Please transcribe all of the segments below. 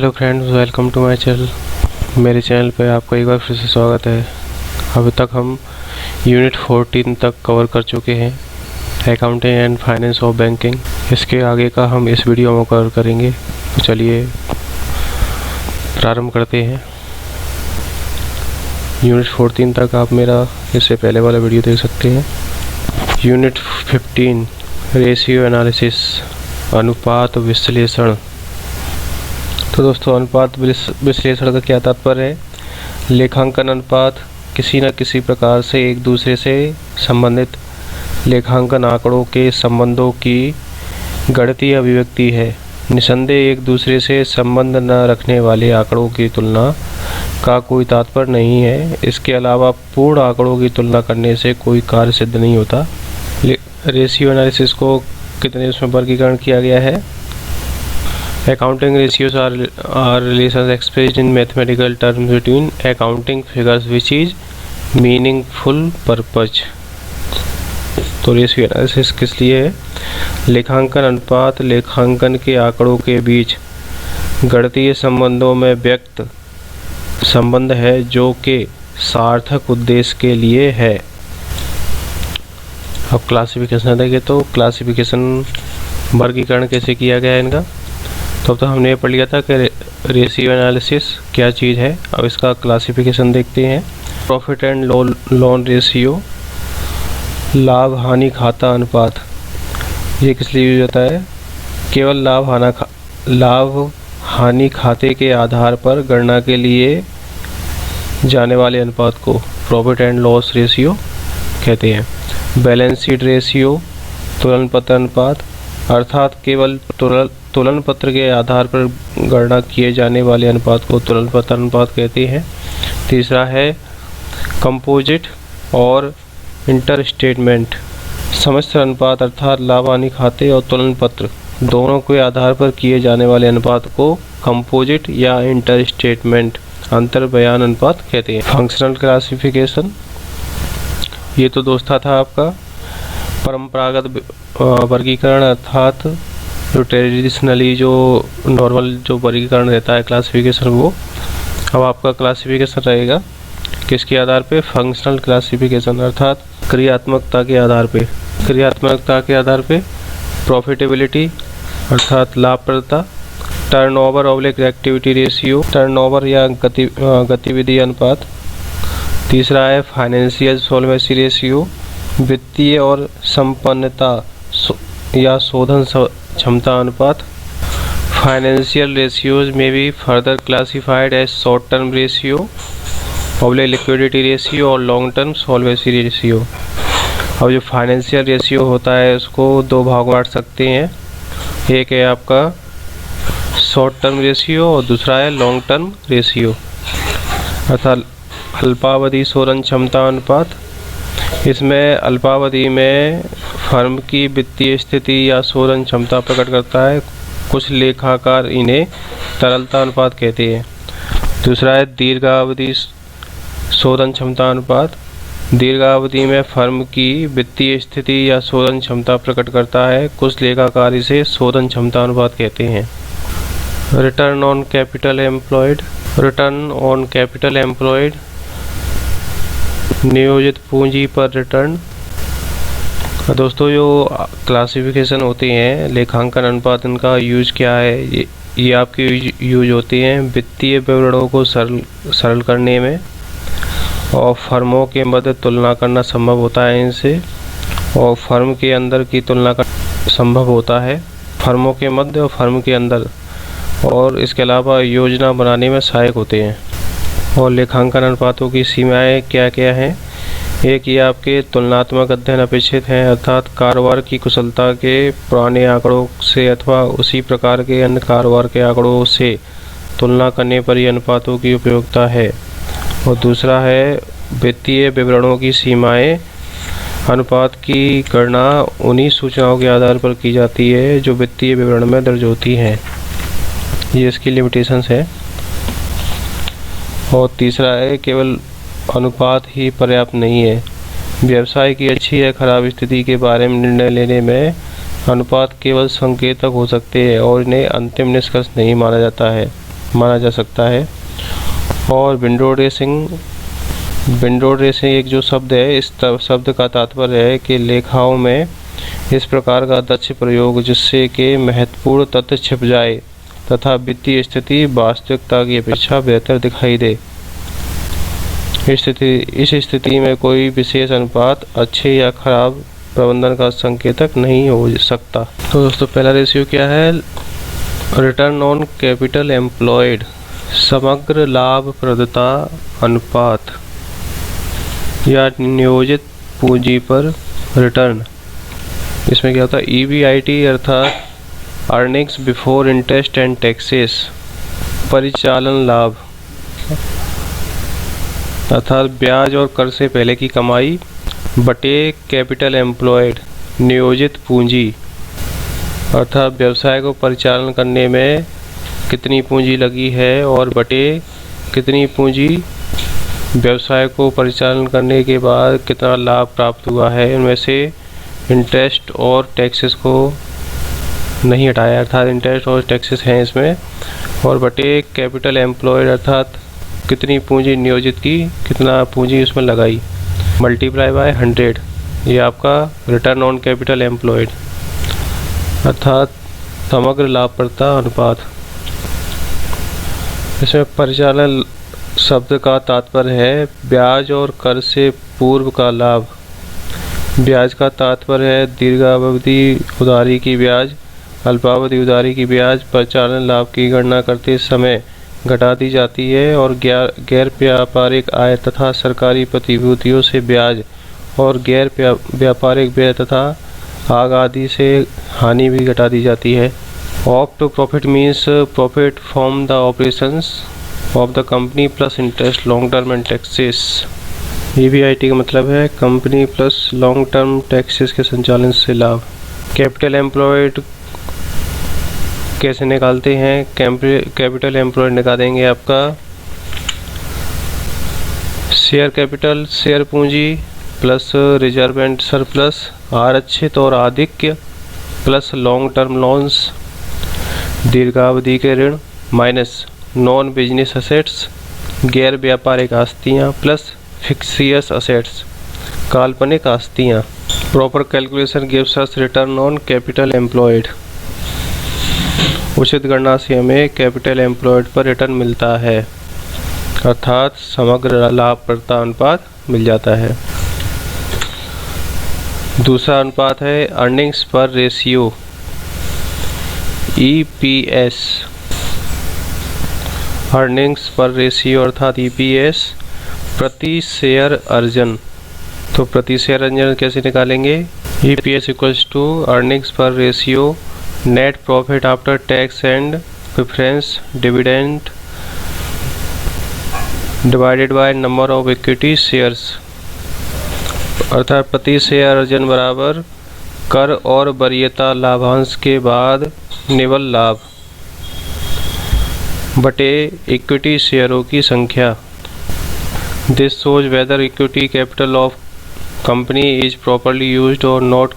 Hello friends, welcome to my channel. मेरे channel पर आपका एक बार फिर से स्वागत है। अभी तक हम यूनिट 14 तक कवर कर चुके हैं, accounting and finance of banking. इसके आगे का हम इस वीडियो में कवर करेंगे। तो चलिए प्रारंभ करते हैं। यूनिट 14 तक आप मेरा इससे पहले वाला वीडियो देख सकते हैं। यूनिट 15 रेशियो एनालिसिस, अनुपात विश्लेषण। तो दोस्तों, अनुपात विश्लेषण का क्या तात्पर्य है? लेखांकन अनुपात किसी न किसी प्रकार से एक दूसरे से संबंधित लेखांकन आंकड़ों के संबंधों की गणितीय अभिव्यक्ति है। निसंदेह एक दूसरे से संबंध न रखने वाले आंकड़ों की तुलना का कोई तात्पर्य नहीं है। इसके अलावा पूर्ण आंकड़ों की तुलना करने से कोई कार्य सिद्ध नहीं होता। रेशियो एनालिसिस को कितने उसमें वर्गीकरण किया गया है? Accounting ratios are relations expressed in mathematical terms between accounting figures which is meaningful purpose। तो रेशियो एनालिसिस किस लिए है? लेखांकन अनुपात लेखांकन के आंकड़ों के बीच गणितीय संबंधों में व्यक्त संबंध है जो कि सार्थक उद्देश्य के लिए है। अब क्लासिफिकेशन देखें तो क्लासिफिकेशन वर्गीकरण कैसे किया गया है इनका। तो हमने ये पढ़ लिया था कि रेशियो एनालिसिस क्या चीज़ है। अब इसका क्लासिफिकेशन देखते हैं। प्रॉफिट एंड लॉस रेशियो, लाभ हानि खाता अनुपात, ये किस लिए यूज होता है? केवल लाभ हानि खाते के आधार पर गणना के लिए जाने वाले अनुपात को प्रॉफिट एंड लॉस रेशियो कहते हैं। बैलेंस शीट रेशियो, तुलन पत्र अनुपात, अर्थात केवल तुलन पत्र के आधार पर गणना किए जाने वाले अनुपात को तुलन पत्र अनुपात कहते हैं। तीसरा है कंपोजिट और इंटर स्टेटमेंट समस्त अनुपात, अर्थात लाभ हानि खाते और तुलन पत्र दोनों के आधार पर किए जाने वाले अनुपात को कंपोजिट या इंटर स्टेटमेंट अंतर बयान अनुपात कहते हैं। फंक्शनल क्लासिफिकेशन, ये तो दोस्त था आपका परंपरागत वर्गीकरण, अर्थात जो ट्रेडिशनली जो नॉर्मल जो वर्गीकरण रहता है क्लासिफिकेशन, वो अब आपका क्लासिफिकेशन रहेगा किसके आधार पे? फंक्शनल क्लासिफिकेशन, अर्थात क्रियात्मकता के आधार पे। क्रियात्मकता के आधार पे प्रॉफिटेबिलिटी अर्थात लाभप्रदता, turnover oblique activity ratio, turnover या गतिविधि अनुपात। तीसरा है फाइनेंशियल सॉल्वेंसी रेशियो, वित्तीय और संपन्नता या शोधन क्षमता अनुपात। फाइनेंशियल रेशियोज में भी further classified as short term ratio, oblique liquidity ratio और लॉन्ग टर्म सॉल्वेंसी रेशियो। अब जो फाइनेंशियल रेशियो होता है उसको दो भाग बांट सकते हैं। एक है आपका शॉर्ट टर्म रेशियो और दूसरा है लॉन्ग टर्म रेशियो, अर्थात अल्पावधि शोधन क्षमता अनुपात। इसमें अल्पावधि में फर्म की वित्तीय स्थिति या शोधन क्षमता प्रकट करता है। कुछ लेखाकार इन्हें तरलता अनुपात कहते हैं। दूसरा है दीर्घावधि शोधन क्षमता अनुपात। दीर्घावधि में फर्म की वित्तीय स्थिति या शोधन क्षमता प्रकट करता है। कुछ लेखाकार इसे शोधन क्षमता अनुपात कहते हैं। Return on capital employed, return on capital employed, नियोजित पूंजी पर रिटर्न। दोस्तों, जो क्लासिफिकेशन होते हैं लेखांकन अनुपात, इनका यूज क्या है? ये आपके यूज होते हैं वित्तीय विवरणों को सरल करने में, और फर्मों के मध्य तुलना करना संभव होता है इनसे, और फर्म के अंदर की तुलना करना संभव होता है, फर्मों के मध्य और फर्म के अंदर, और इसके अलावा योजना बनाने में सहायक होते हैं। और लेखांकन अनुपातों की सीमाएं क्या क्या हैं? एक, ये आपके तुलनात्मक अध्ययन अपेक्षित हैं, अर्थात कारोबार की कुशलता के पुराने आंकड़ों से अथवा उसी प्रकार के अन्य कारोबार के आंकड़ों से तुलना करने पर ही अनुपातों की उपयोगिता है। और दूसरा है वित्तीय विवरणों की सीमाएं। अनुपात की गणना उन्हीं सूचनाओं के आधार पर की जाती है जो वित्तीय विवरण में दर्ज होती हैं। ये इसकी लिमिटेशंस है। और तीसरा है केवल अनुपात ही पर्याप्त नहीं है। व्यवसाय की अच्छी या खराब स्थिति के बारे में निर्णय लेने में अनुपात केवल संकेतक हो सकते हैं और इन्हें अंतिम निष्कर्ष नहीं माना जाता है। माना जा सकता है। और विंडो ड्रेसिंग एक जो शब्द है, इस शब्द का तात्पर्य है कि लेखाओं में इस प्रकार का दक्ष प्रयोग जिससे कि महत्वपूर्ण तथ्य छिप जाए तथा वित्तीय स्थिति वास्तविकता की अपेक्षा बेहतर दिखाई दे। इस स्थिति में कोई विशेष अनुपात अच्छे या खराब प्रबंधन का संकेतक नहीं हो सकता। तो दोस्तों, पहला रेशियो क्या है? रिटर्न ऑन कैपिटल एम्प्लॉयड, समग्र लाभप्रदता अनुपात या नियोजित पूंजी पर रिटर्न। इसमें क्या होता है? EBIT अर्थात earnings before interest and taxes, परिचालन लाभ अर्थात ब्याज और कर से पहले की कमाई बटे कैपिटल एम्प्लॉयड, नियोजित पूंजी अर्थात व्यवसाय को परिचालन करने में कितनी पूंजी लगी है और बटे कितनी पूंजी व्यवसाय को परिचालन करने के बाद कितना लाभ प्राप्त हुआ है। इनमें से इंटरेस्ट और टैक्सेस को नहीं हटाया, अर्थात इंटरेस्ट और टैक्सेस हैं इसमें, और बटे कैपिटल एम्प्लॉयड अर्थात कितनी पूंजी नियोजित की, कितना पूंजी उसमें लगाई, मल्टीप्लाई बाय 100। ये आपका रिटर्न ऑन कैपिटल एम्प्लॉयड अर्थात समग्र लाभप्रदता अनुपात। इसमें परिचालन शब्द का तात्पर्य है ब्याज और कर से पूर्व का लाभ। ब्याज का तात्पर्य है दीर्घावधि उधारी की ब्याज, अल्पावधि उधारी की ब्याज परिचालन लाभ की गणना करते समय घटा दी जाती है, और गैर व्यापारिक आय तथा सरकारी प्रतिभूतियों से ब्याज और गैर व्यापारिक व्यय तथा आग आदि से हानि भी घटा दी जाती है। Of to profit means profit from the operations of the company plus interest long term and taxes. EBIT का मतलब है company plus long term taxes के संचालन से लाभ। कैपिटल एम्प्लॉयड कैसे निकालते हैं? कैपिटल एम्प्लॉयड निकालेंगे आपका शेयर कैपिटल, शेयर पूंजी प्लस रिजर्व एंड सरप्लस, आरक्षित और आधिक्य प्लस लॉन्ग टर्म लोन्स, दीर्घावधि के ऋण माइनस नॉन बिजनेस असेट्स, गैर व्यापारिक आस्तियाँ प्लस फिक्सियस असेट्स, काल्पनिक आस्तियाँ। Proper calculation gives us return on capital employed. उचित गणना से हमें कैपिटल एम्प्लॉयड पर रिटर्न मिलता है अर्थात समग्र लाभप्रदता अनुपात मिल जाता है। दूसरा अनुपात है अर्निंग्स पर रेशियो, EPS। अर्निंग्स पर रेशियो अर्थात EPS प्रति शेयर अर्जन। तो प्रति शेयर अर्जन कैसे निकालेंगे? EPS इक्वल्स टू अर्निंग्स पर ratio net profit after tax and preference dividend divided by number of equity shares, अर्थात प्रति शेयर अर्जन बराबर कर और वरीयता लाभांश के बाद निवल लाभ बटे इक्विटी शेयरों की संख्या। This shows whether equity capital of company is properly used और not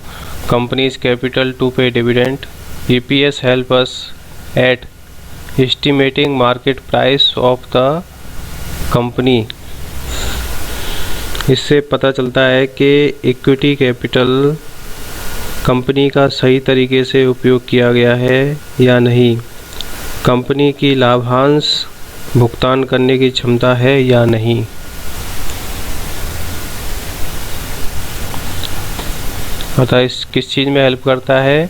company's capital to pay dividend. EPS help us at estimating market price of the company। इससे पता चलता है कि इक्विटी कैपिटल कंपनी का सही तरीके से उपयोग किया गया है या नहीं, कंपनी की लाभांश भुगतान करने की क्षमता है या नहीं। अतः इस किस चीज़ में हेल्प करता है?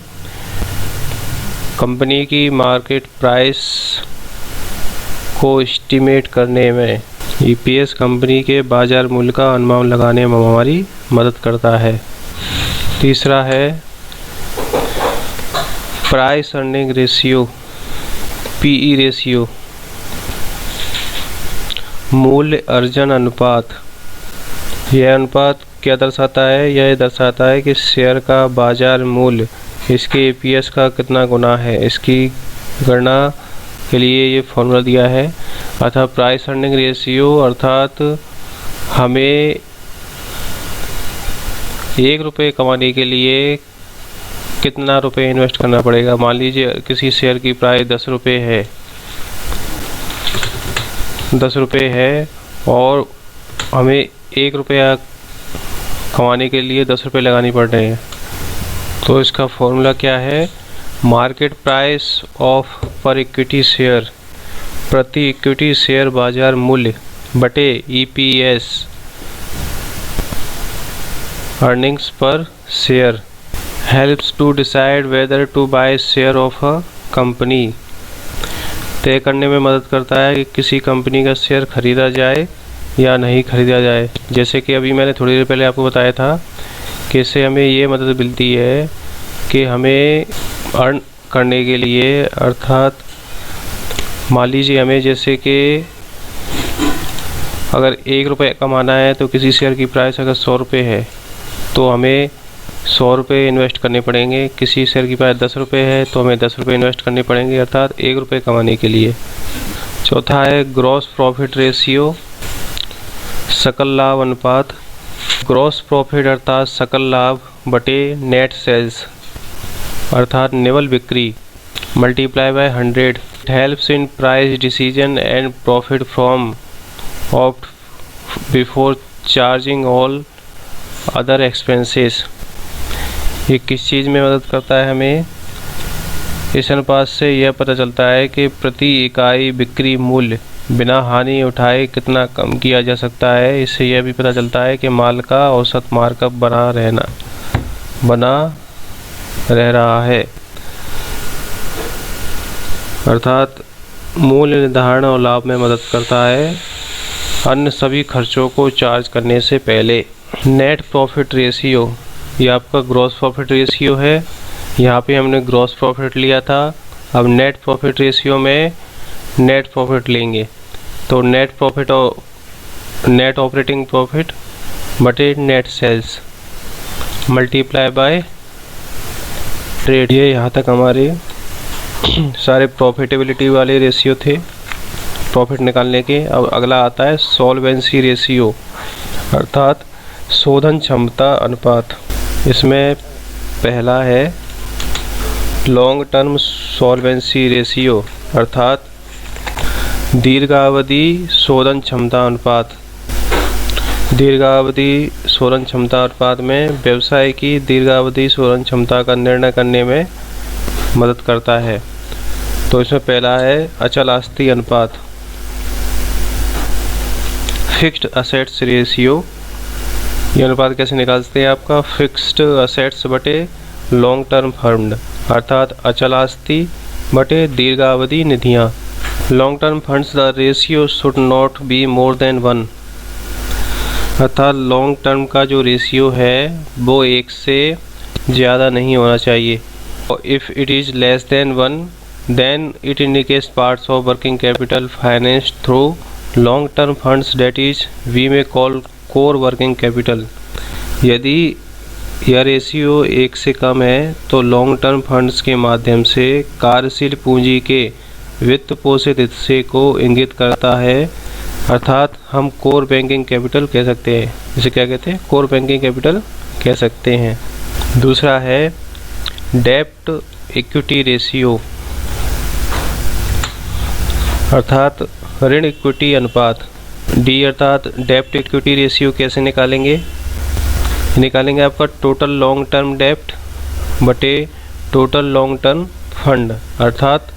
कंपनी की मार्केट प्राइस को एस्टिमेट करने में। EPS कंपनी के बाजार मूल्य का अनुमान लगाने में हमारी मदद करता है। तीसरा है price earning ratio, PE ratio, मूल्य अर्जन अनुपात। यह अनुपात क्या दर्शाता है? यह दर्शाता है कि शेयर का बाजार मूल्य इसके EPS का कितना गुना है। इसकी गणना के लिए ये फॉर्मूला दिया है। अतः प्राइस अर्निंग रेशियो अर्थात हमें 1 रुपये कमाने के लिए कितना रुपये इन्वेस्ट करना पड़ेगा। मान लीजिए किसी शेयर की प्राइस 10 रुपये है ₹10 है और हमें 1 रुपया कमाने के लिए 10 रुपये लगानी पड़ रहे हैं। तो इसका फॉर्मूला क्या है? Market price of per equity share, प्रति इक्विटी शेयर बाजार मूल्य बटे EPS, earnings per share, helps to decide whether to buy share of a company, तय करने में मदद करता है कि किसी कंपनी का शेयर खरीदा जाए या नहीं खरीदा जाए। जैसे कि अभी मैंने थोड़ी देर पहले आपको बताया था कि इससे हमें ये मदद मिलती है कि हमें अर्न करने के लिए, अर्थात मान लीजिए हमें जैसे कि अगर 1 रुपये कमाना है तो किसी शेयर की प्राइस अगर 100 रुपये है तो हमें 100 रुपये इन्वेस्ट करने पड़ेंगे। किसी शेयर की प्राइस 10 रुपये है तो हमें 10 रुपये इन्वेस्ट करने पड़ेंगे, अर्थात 1 रुपये कमाने के लिए। चौथा है ग्रॉस प्रॉफिट रेशियो, सकल लाभ अनुपात। ग्रॉस प्रॉफिट अर्थात सकल लाभ बटे नेट सेल्स अर्थात निवल बिक्री multiply by 100 helps in price decision and profit from opt before charging all other expenses. ये किस चीज़ में मदद करता है हमें? इस अनुपात से यह पता चलता है कि प्रति इकाई बिक्री मूल्य बिना हानि उठाए कितना कम किया जा सकता है। इससे यह भी पता चलता है कि माल का औसत मार्कअप बना रह रहा है, अर्थात मूल्य निर्धारण और लाभ में मदद करता है अन्य सभी खर्चों को चार्ज करने से पहले। नेट प्रॉफिट रेशियो, ये आपका ग्रॉस प्रॉफिट रेशियो है। यहाँ पे हमने ग्रॉस प्रॉफिट लिया था, अब नेट प्रॉफिट रेशियो में नेट प्रॉफिट लेंगे तो नेट प्रॉफिट और नेट ऑपरेटिंग प्रॉफिट बटे net sales multiply by trade. ये यहाँ तक हमारे सारे प्रॉफिटेबिलिटी वाले रेशियो थे प्रॉफिट निकालने के। अब अगला आता है सॉल्वेंसी रेशियो अर्थात शोधन क्षमता अनुपात। इसमें पहला है लॉन्ग टर्म सॉल्वेंसी रेशियो अर्थात दीर्घावधि शोधन क्षमता अनुपात। दीर्घावधि शोधन क्षमता अनुपात में व्यवसाय की दीर्घावधि शोधन क्षमता का निर्णय करने में मदद करता है। तो इसमें पहला है अचल आस्ती अनुपात, फिक्स्ड असेट्स रेशियो। ये अनुपात कैसे निकालते हैं? आपका फिक्स्ड असेट्स बटे लॉन्ग टर्म फंड अर्थात अचल आस्ती बटे दीर्घावधि निधियाँ। Long term funds the ratio should not be more than 1 अर्थात लॉन्ग टर्म का जो रेशियो है वो 1 से ज़्यादा नहीं होना चाहिए। और if it is less than 1 then it indicates parts of working capital financed through long term funds that is we may call core working capital. यदि यह रेशियो 1 से कम है तो लॉन्ग टर्म फंड्स के माध्यम से कार्यशील पूंजी के वित्त पोषित हिस्से को इंगित करता है, अर्थात हम कोर बैंकिंग कैपिटल कह सकते हैं। इसे क्या कहते हैं? कोर बैंकिंग कैपिटल कह सकते हैं। दूसरा है डेब्ट इक्विटी रेशियो अर्थात ऋण इक्विटी अनुपात। डी अर्थात डेब्ट इक्विटी रेशियो कैसे निकालेंगे? आपका टोटल लॉन्ग टर्म डेब्ट बटे टोटल लॉन्ग टर्म फंड अर्थात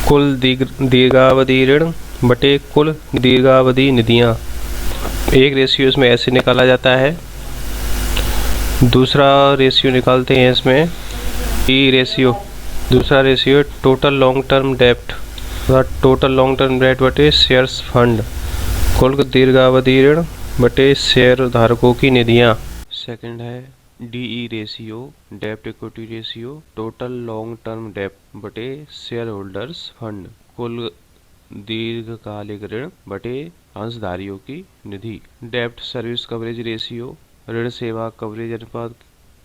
कुल दीर्घावधि ऋण बटे कुल दीर्घावधि निधियाँ। एक रेशियो इसमें ऐसे निकाला जाता है। दूसरा रेशियो निकालते हैं इसमें ई रेशियो। दूसरा रेशियो टोटल लॉन्ग टर्म डेब्ट अर्थात टोटल लॉन्ग टर्म डेब्ट बटे शेयर्स फंड कुल दीर्घावधि ऋण बटे शेयर धारकों की निधियाँ। सेकंड है डीई रेशियो डेब्ट equity ratio total long term डेब्ट बटे शेयर होल्डर्स फंड कुल दीर्घकालिक ऋण बटे अंशधारियों की निधि। डेब्ट सर्विस कवरेज रेशियो ऋण सेवा कवरेज अनुपात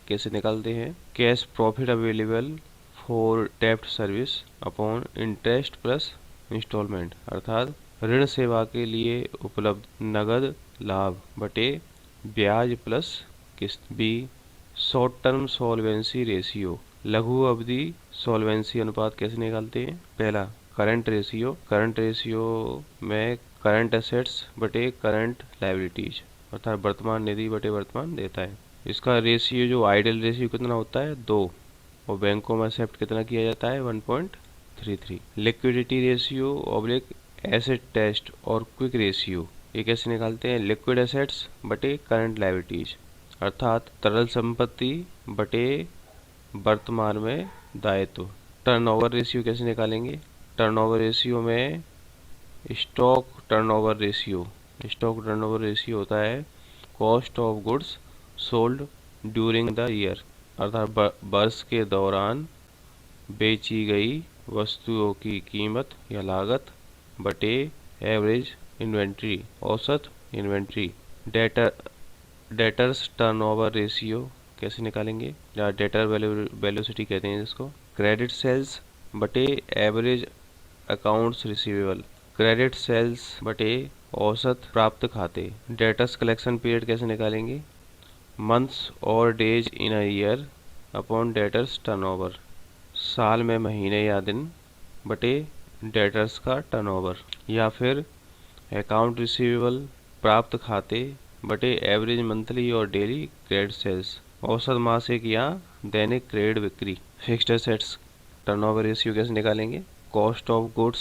कैसे निकालते हैं? कैश प्रॉफिट अवेलेबल फॉर डेब्ट service upon interest plus installment अर्थात ऋण सेवा के लिए उपलब्ध नगद लाभ बटे ब्याज प्लस किस्त। B short term solvency ratio लघु अवधि सॉल्वेंसी अनुपात कैसे निकालते हैं? पहला करंट रेशियो में करंट एसेट्स बटे करंट लायबिलिटीज, अर्थात वर्तमान निधि बटे वर्तमान देयता है। इसका रेशियो जो आइडल रेशियो कितना होता है 2, और बैंकों में एक्सेप्ट कितना किया जाता है 1.33। Liquidity ratio oblique asset test और क्विक रेशियो ये कैसे निकालते हैं, लिक्विड एसेट्स बटे करंट लायबिलिटीज, अर्थात तरल संपत्ति बटे वर्तमान में दायित्व। टर्नओवर रेशियो कैसे निकालेंगे, टर्नओवर रेशियो में stock turnover ratio, stock turnover ratio होता है cost of goods sold during the year, अर्थात वर्ष के दौरान बेची गई वस्तुओं की कीमत या लागत बटे एवरेज इन्वेंट्री, औसत इन्वेंट्री। डेटर्स टर्नओवर रेशियो कैसे निकालेंगे, या डेटर वेलोसिटी कहते हैं जिसको, क्रेडिट सेल्स बटे average accounts receivable, credit sales बटे औसत प्राप्त खाते। डेटर्स कलेक्शन पीरियड कैसे निकालेंगे, मंथ्स और days in a year upon debtors turnover, साल में महीने या दिन बटे डेटर्स का टर्नओवर। या फिर अकाउंट रिसीवेबल प्राप्त खाते बटे एवरेज मंथली और डेली क्रेडिट सेल्स, औसत मासिक या दैनिक क्रेडिट बिक्री। फिक्स्ड एसेट्स टर्नओवर रेशियो कैसे निकालेंगे, cost of goods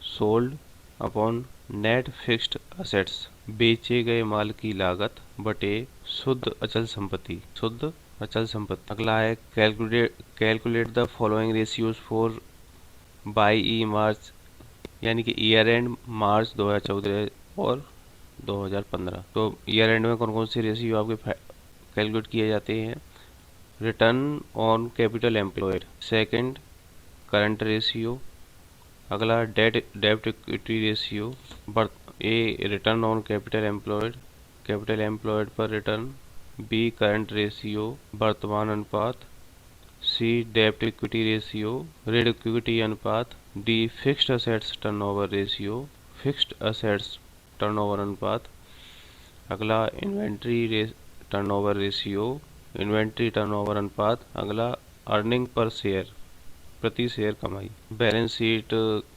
sold upon net fixed assets, बेचे गए माल की लागत बटे शुद्ध अचल संपत्ति, शुद्ध अचल संपत्ति। अगला है calculate the following ratios for by E March, यानी कि ईयर एंड मार्च 2014 और 2015। तो ईयर एंड में कौन कौन से रेशियो आपके कैलकुलेट किए जाते हैं, return on capital employed, second current ratio, अगला डेब्ट equity ratio, A return on capital employed पर रिटर्न, बी करंट रेशियो वर्तमान अनुपात, सी डेब्ट इक्विटी रेशियो ऋण इक्विटी अनुपात, D fixed assets turnover ratio fixed assets turnover अनुपात। अगला inventory turnover ratio inventory turnover अनुपात। अगला अर्निंग पर शेयर प्रति शेयर कमाई। बैलेंस शीट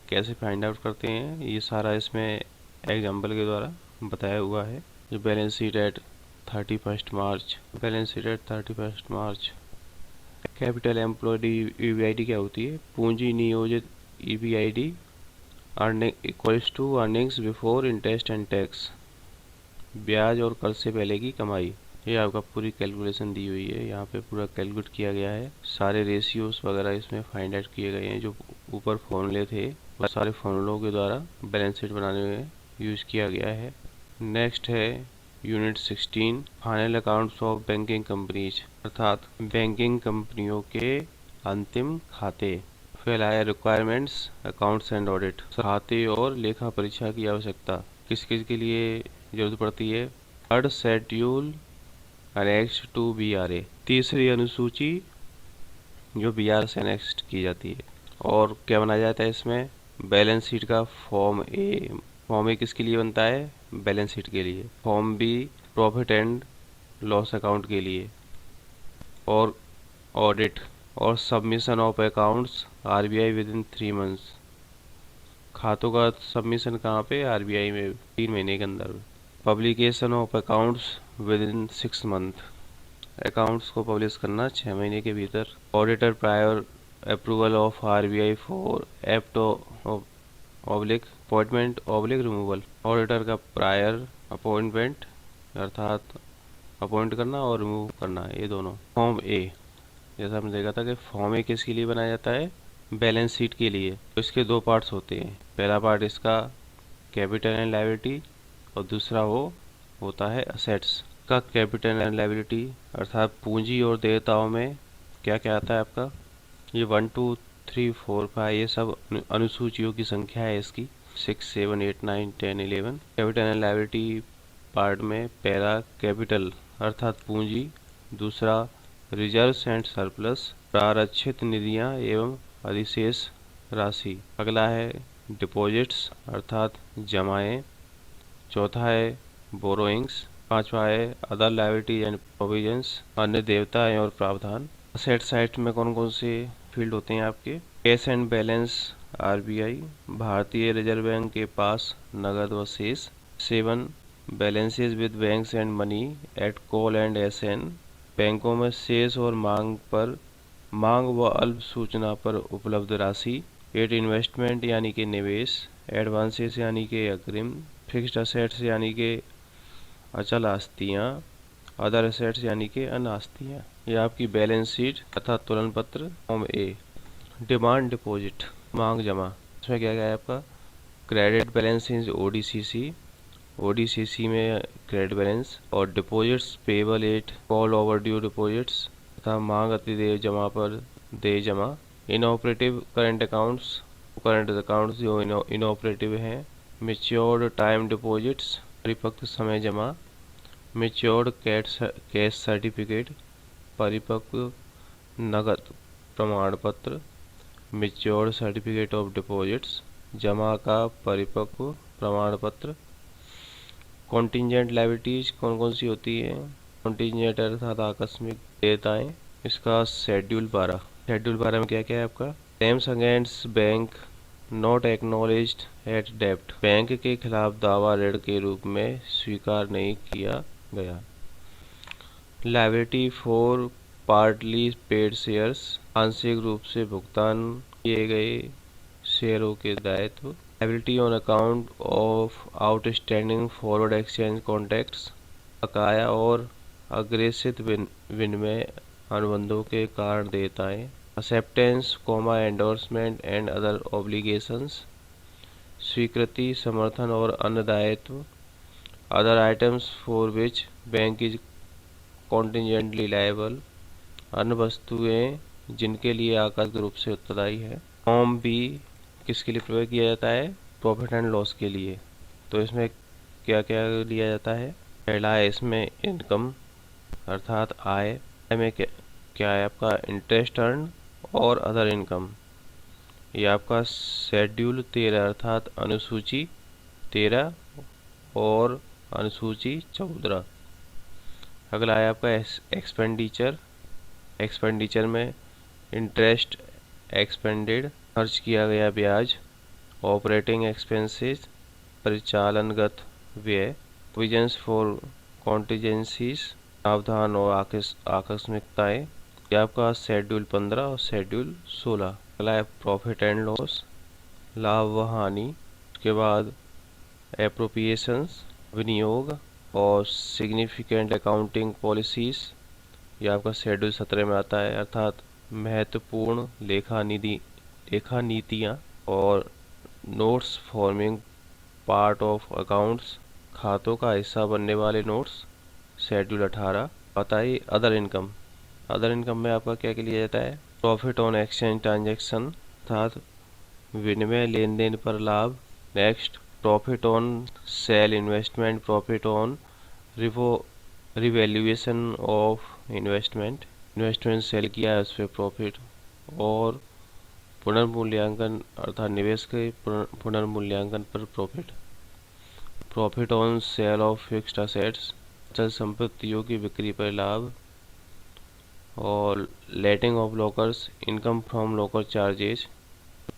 कैसे फाइंड आउट करते हैं, ये सारा इसमें एग्जाम्पल के द्वारा बताया हुआ है। ये balance sheet at 31 March, balance sheet at 31 March. Capital employed EBID क्या होती है, पूंजी नियोजित EBID earning equals to earnings before interest and tax, ब्याज और कर से पहले की कमाई। ये आपका पूरी कैलकुलेशन दी हुई है, यहाँ पे पूरा कैलकुलेट किया गया है, सारे रेशियोज वगैरह इसमें फाइंड आउट किए गए हैं। जो ऊपर फॉर्मूले थे वह सारे फॉर्मूलों के द्वारा बैलेंस शीट बनाने में यूज किया गया है। नेक्स्ट है unit 16 final accounts of banking companies, अर्थात बैंकिंग कंपनियों के अंतिम खाते। फिर आया रिक्वायरमेंट्स अकाउंट्स एंड ऑडिट, खाते और लेखा परीक्षा की आवश्यकता किस किस के लिए जरूरत पड़ती है। Third schedule annexed to BRA, तीसरी अनुसूची जो बीआर से अनेक्स्ट की जाती है। और क्या बनाया जाता है इसमें, बैलेंस शीट का फॉर्म ए। फॉर्म ए किसके लिए बनता है, बैलेंस शीट के लिए। Form B profit and loss account के लिए। और ऑडिट और submission of accounts RBI within 3 months, खातों का सबमिशन कहाँ पे, आरबीआई में 3 महीने के अंदर। Publication of accounts with in 6 month, accounts को पब्लिश करना 6 महीने के भीतर। Auditor prior approval of RBI for apt oblique appointment oblique removal, auditor का प्रायर अपॉइंटमेंट अर्थात अपॉइंट करना और रिमूव करना, ये दोनों। फॉर्म ए, जैसा हमने देखा था कि फॉर्म ए किसके लिए बनाया जाता है, बैलेंस शीट के लिए। तो इसके 2 पार्ट्स होते हैं, पहला पार्ट इसका कैपिटल एंड लायबिलिटी और दूसरा वो होता है असेट्स का। कैपिटल एंड लायबिलिटी अर्थात पूंजी और देयताओं में क्या क्या आता है आपका, ये 1 2 3 4 5 ये सब अनुसूचियों की संख्या है इसकी, 6 7 8 9 10 11। कैपिटल एंड लायबिलिटी पार्ट में पहला कैपिटल अर्थात पूंजी, दूसरा रिजर्व्स एंड सरप्लस प्रारक्षित निधियां एवं अधिशेष राशि। अगला है डिपॉजिट्स अर्थात जमाएं, चौथा है बोरोइंग्स, पांचवा है अदर लायबिलिटी एंड प्रोविजंस अन्य देयताएं और प्रावधान। असेट साइड में कौन कौन से फील्ड होते हैं आपके, कैश एंड बैलेंस RBI, भारतीय रिजर्व बैंक के पास नगद व शेष। 7. Balances with banks and money at call and SN, बैंकों में शेष और मांग व अल्प सूचना पर उपलब्ध राशि। 8. इन्वेस्टमेंट यानी कि निवेश। एडवांसेस यानी कि अग्रिम। फिक्स्ड असेट्स यानी कि अचल आस्तियाँ। अदर असेट्स यानी कि अन्य आस्तियाँ। यह आपकी बैलेंस शीट तथा तुलन पत्र। फॉर्म ए, डिमांड डिपॉजिट, मांग जमा। इसमें क्या क्या है आपका? क्रेडिट बैलेंस इन ODCC में क्रेडिट बैलेंस, और deposits payable eight call over due deposits तथा मांग अतिदेय जमा पर देय जमा। इनऑपरेटिव करंट अकाउंट्स जो इनऑपरेटिव हैं। मेच्योर्ड टाइम डिपॉजिट्स, परिपक्व समय जमा। मेच्योर्ड कैश सर्टिफिकेट, परिपक्व नकद प्रमाण पत्र। मेच्योर्ड सर्टिफिकेट ऑफ डिपॉजिट्स, जमा का परिपक्व प्रमाण पत्र। कॉन्टिजेंट लायबिलिटीज कौन कौन सी होती है? कॉन्टिजेंट अर्थात आकस्मिक देयताएं। इसका शेड्यूल 12 में क्या क्या है आपका? Claims against bank not acknowledged at डेब्ट, बैंक के खिलाफ दावा ऋण के रूप में स्वीकार नहीं किया गया। Liability for partly paid shares, आंशिक रूप से भुगतान किए गए शेयरों के दायित्व। Liability on account of outstanding forward exchange contracts, बकाया और अग्रेसित विनिमय अनुबंधों के कारण देयताएं। Acceptance, endorsement and other obligations, स्वीकृति, समर्थन और अन्य दायित्व। Other items for which bank is contingently liable, अन्य वस्तुएं जिनके लिए आकस्मिक रूप से उत्तरदायी है। फॉर्म बी किसके लिए प्रयोग किया जाता है? प्रॉफिट एंड लॉस के लिए। तो इसमें क्या क्या लिया जाता है? पहला है इसमें इनकम अर्थात आय में क्या है आपका? इंटरेस्ट अर्न और अदर इनकम। ये आपका शेड्यूल 13 अर्थात अनुसूची 13 और अनुसूची 14। अगला है आपका एक्सपेंडिचर में इंटरेस्ट एक्सपेंडेड, खर्च किया गया ब्याज। ऑपरेटिंग एक्सपेंसेस, परिचालनगत व्यय। प्रोविजंस फॉर कॉन्टिजेंसीज, प्रावधान और आकस्मिकताएं। यह आपका शेड्यूल 15 और शेड्यूल 16। अगला है प्रॉफिट एंड लॉस, लाभ व हानि। उसके बाद एप्रोप्रिएशंस, विनियोग और सिग्निफिकेंट अकाउंटिंग पॉलिसीज। यह आपका शेड्यूल 17 में आता है अर्थात महत्वपूर्ण लेखा नीतियाँ और notes forming part of accounts, खातों का हिस्सा बनने वाले नोट्स। शेड्यूल 18 बताइए अदर इनकम में आपका क्या लिया जाता है? प्रॉफिट ऑन एक्सचेंज ट्रांजैक्शन अर्थात विनिमय लेन देन पर लाभ। Next profit on sale investment, profit on revaluation of investment sale किया है उस पर प्रॉफिट। और पुनर्मूल्यांकन अर्थात निवेश के पुनर्मूल्यांकन पर profit on sale of fixed assets, अचल संपत्तियों की बिक्री पर लाभ। और letting of lockers, income from locker charges,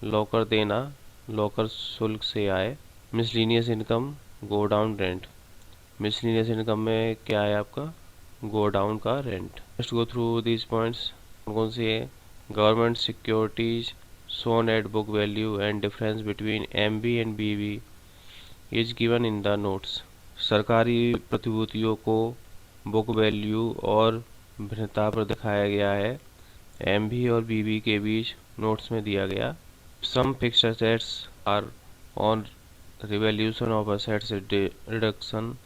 locker देना, लॉकर शुल्क से आय। Miscellaneous income, godown rent, miscellaneous income में क्या है आपका? गो डाउन का rent. Just go through these points. कौन सी है? Government securities shown at book value and difference between MB and BB is given in the notes, सरकारी प्रतिभूतियों को बुक वैल्यू और भिन्नता पर दिखाया गया है, MB और BB के बीच नोट्स में दिया गया। Some fixed assets are on revaluation of assets reduction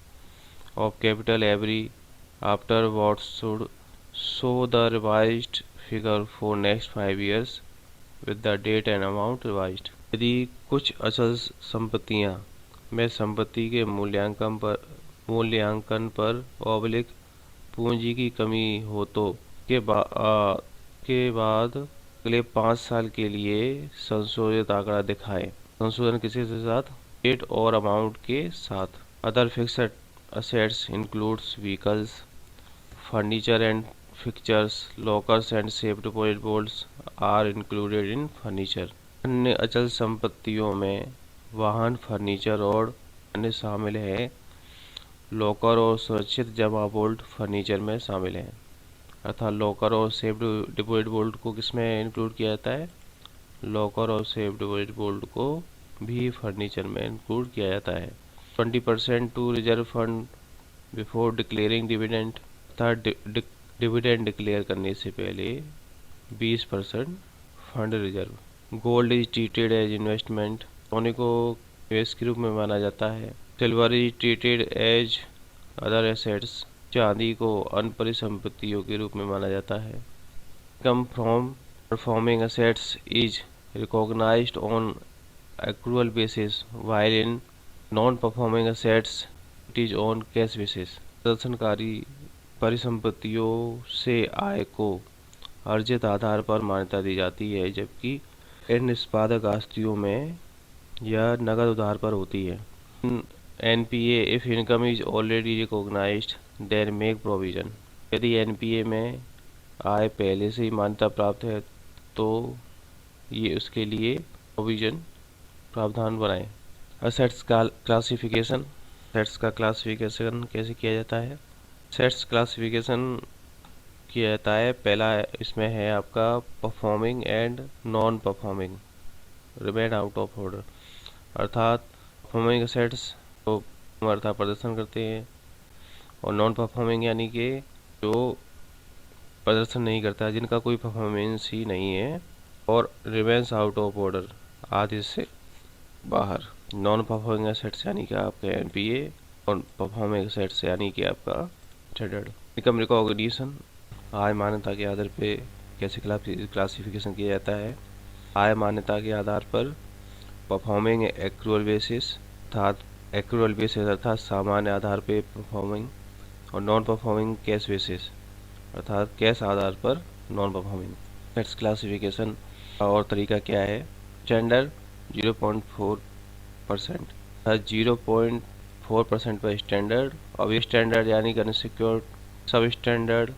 of capital every after what should show the revised figure for next 5 years with the date and amount revised। यदि कुछ अचल संपत्तियां में संपत्ति के मूल्यांकन पर ऑब्लिक पूंजी की कमी हो तो के बाद अगले 5 साल के लिए संशोधित आंकड़ा दिखाएं। संशोधन किसी के साथ? डेट और अमाउंट के साथ। Other fixed assets includes vehicles, furniture and fixtures, lockers and safe deposit vaults are included in furniture। अन्य अचल संपत्तियों में वाहन, फर्नीचर और अन्य शामिल है। लॉकर और सुरक्षित जमा वोल्ट फर्नीचर में शामिल है। अर्थात लॉकर और सेफ डिपॉजिट वोल्ट को किसमें इंक्लूड किया जाता है? लॉकर और सेफ डिपॉजिट वोल्ट को भी फर्नीचर में इंक्लूड किया जाता है। 20% to reserve fund before declaring dividend, अर्थात डिविडेंड डिक्लेयर करने से पहले 20% fund reserve. Gold is treated as investment, सोने को निवेश के रूप में माना जाता है। Silver is treated as other assets, चांदी को अन्य परिसंपत्तियों के रूप में माना जाता है। Income from performing assets is recognized on accrual basis, while in non performing assets it is on cash basis. प्रदर्शनकारी परिसंपत्तियों से आय को अर्जित आधार पर मान्यता दी जाती है, जबकि इन निष्पादक आस्तियों में यह नकद आधार पर होती है। NPA, if income is already recognized then make provision, यदि एनपीए में आय पहले से ही मान्यता प्राप्त है तो ये उसके लिए प्रोविजन प्रावधान बनाएं। असेट्स का क्लासिफिकेशन, असेट्स का क्लासिफिकेशन कैसे किया जाता है? असेट्स क्लासिफिकेशन किया जाता है, पहला इसमें है आपका performing and non performing, remain out of order. अर्थात परफॉर्मिंग असेट्स तो अर्थात प्रदर्शन करते हैं, और नॉन परफॉर्मिंग यानी कि जो प्रदर्शन नहीं करता, जिनका कोई परफॉर्मेंस ही नहीं है, और रिमेन्स आउट ऑफ ऑर्डर, आदेश से बाहर। नॉन परफॉर्मिंग एसेट्स यानी कि आपके एनपीए, और परफॉर्मिंग एसेट्स यानी कि आपका स्टैंडर्ड। इनकम रिकॉग्निशन, आय मान्यता के आधार पे कैसे क्लासिफिकेशन किया जाता है? आय मान्यता के आधार पर परफॉर्मिंग एक्रूअल बेसिस, अर्थात एक्रूअल बेसिस अर्थात सामान्य आधार पे परफॉर्मिंग, और नॉन परफॉर्मिंग कैश बेसिस, अर्थात कैश आधार पर नॉन परफॉर्मिंग। नेक्स्ट क्लासिफिकेशन का और तरीका क्या है? स्टैंडर्ड 0.4%, 0.4% पर स्टैंडर्ड, और ये स्टैंडर्ड यानी कि अनसिक्योर्ड। सब स्टैंडर्ड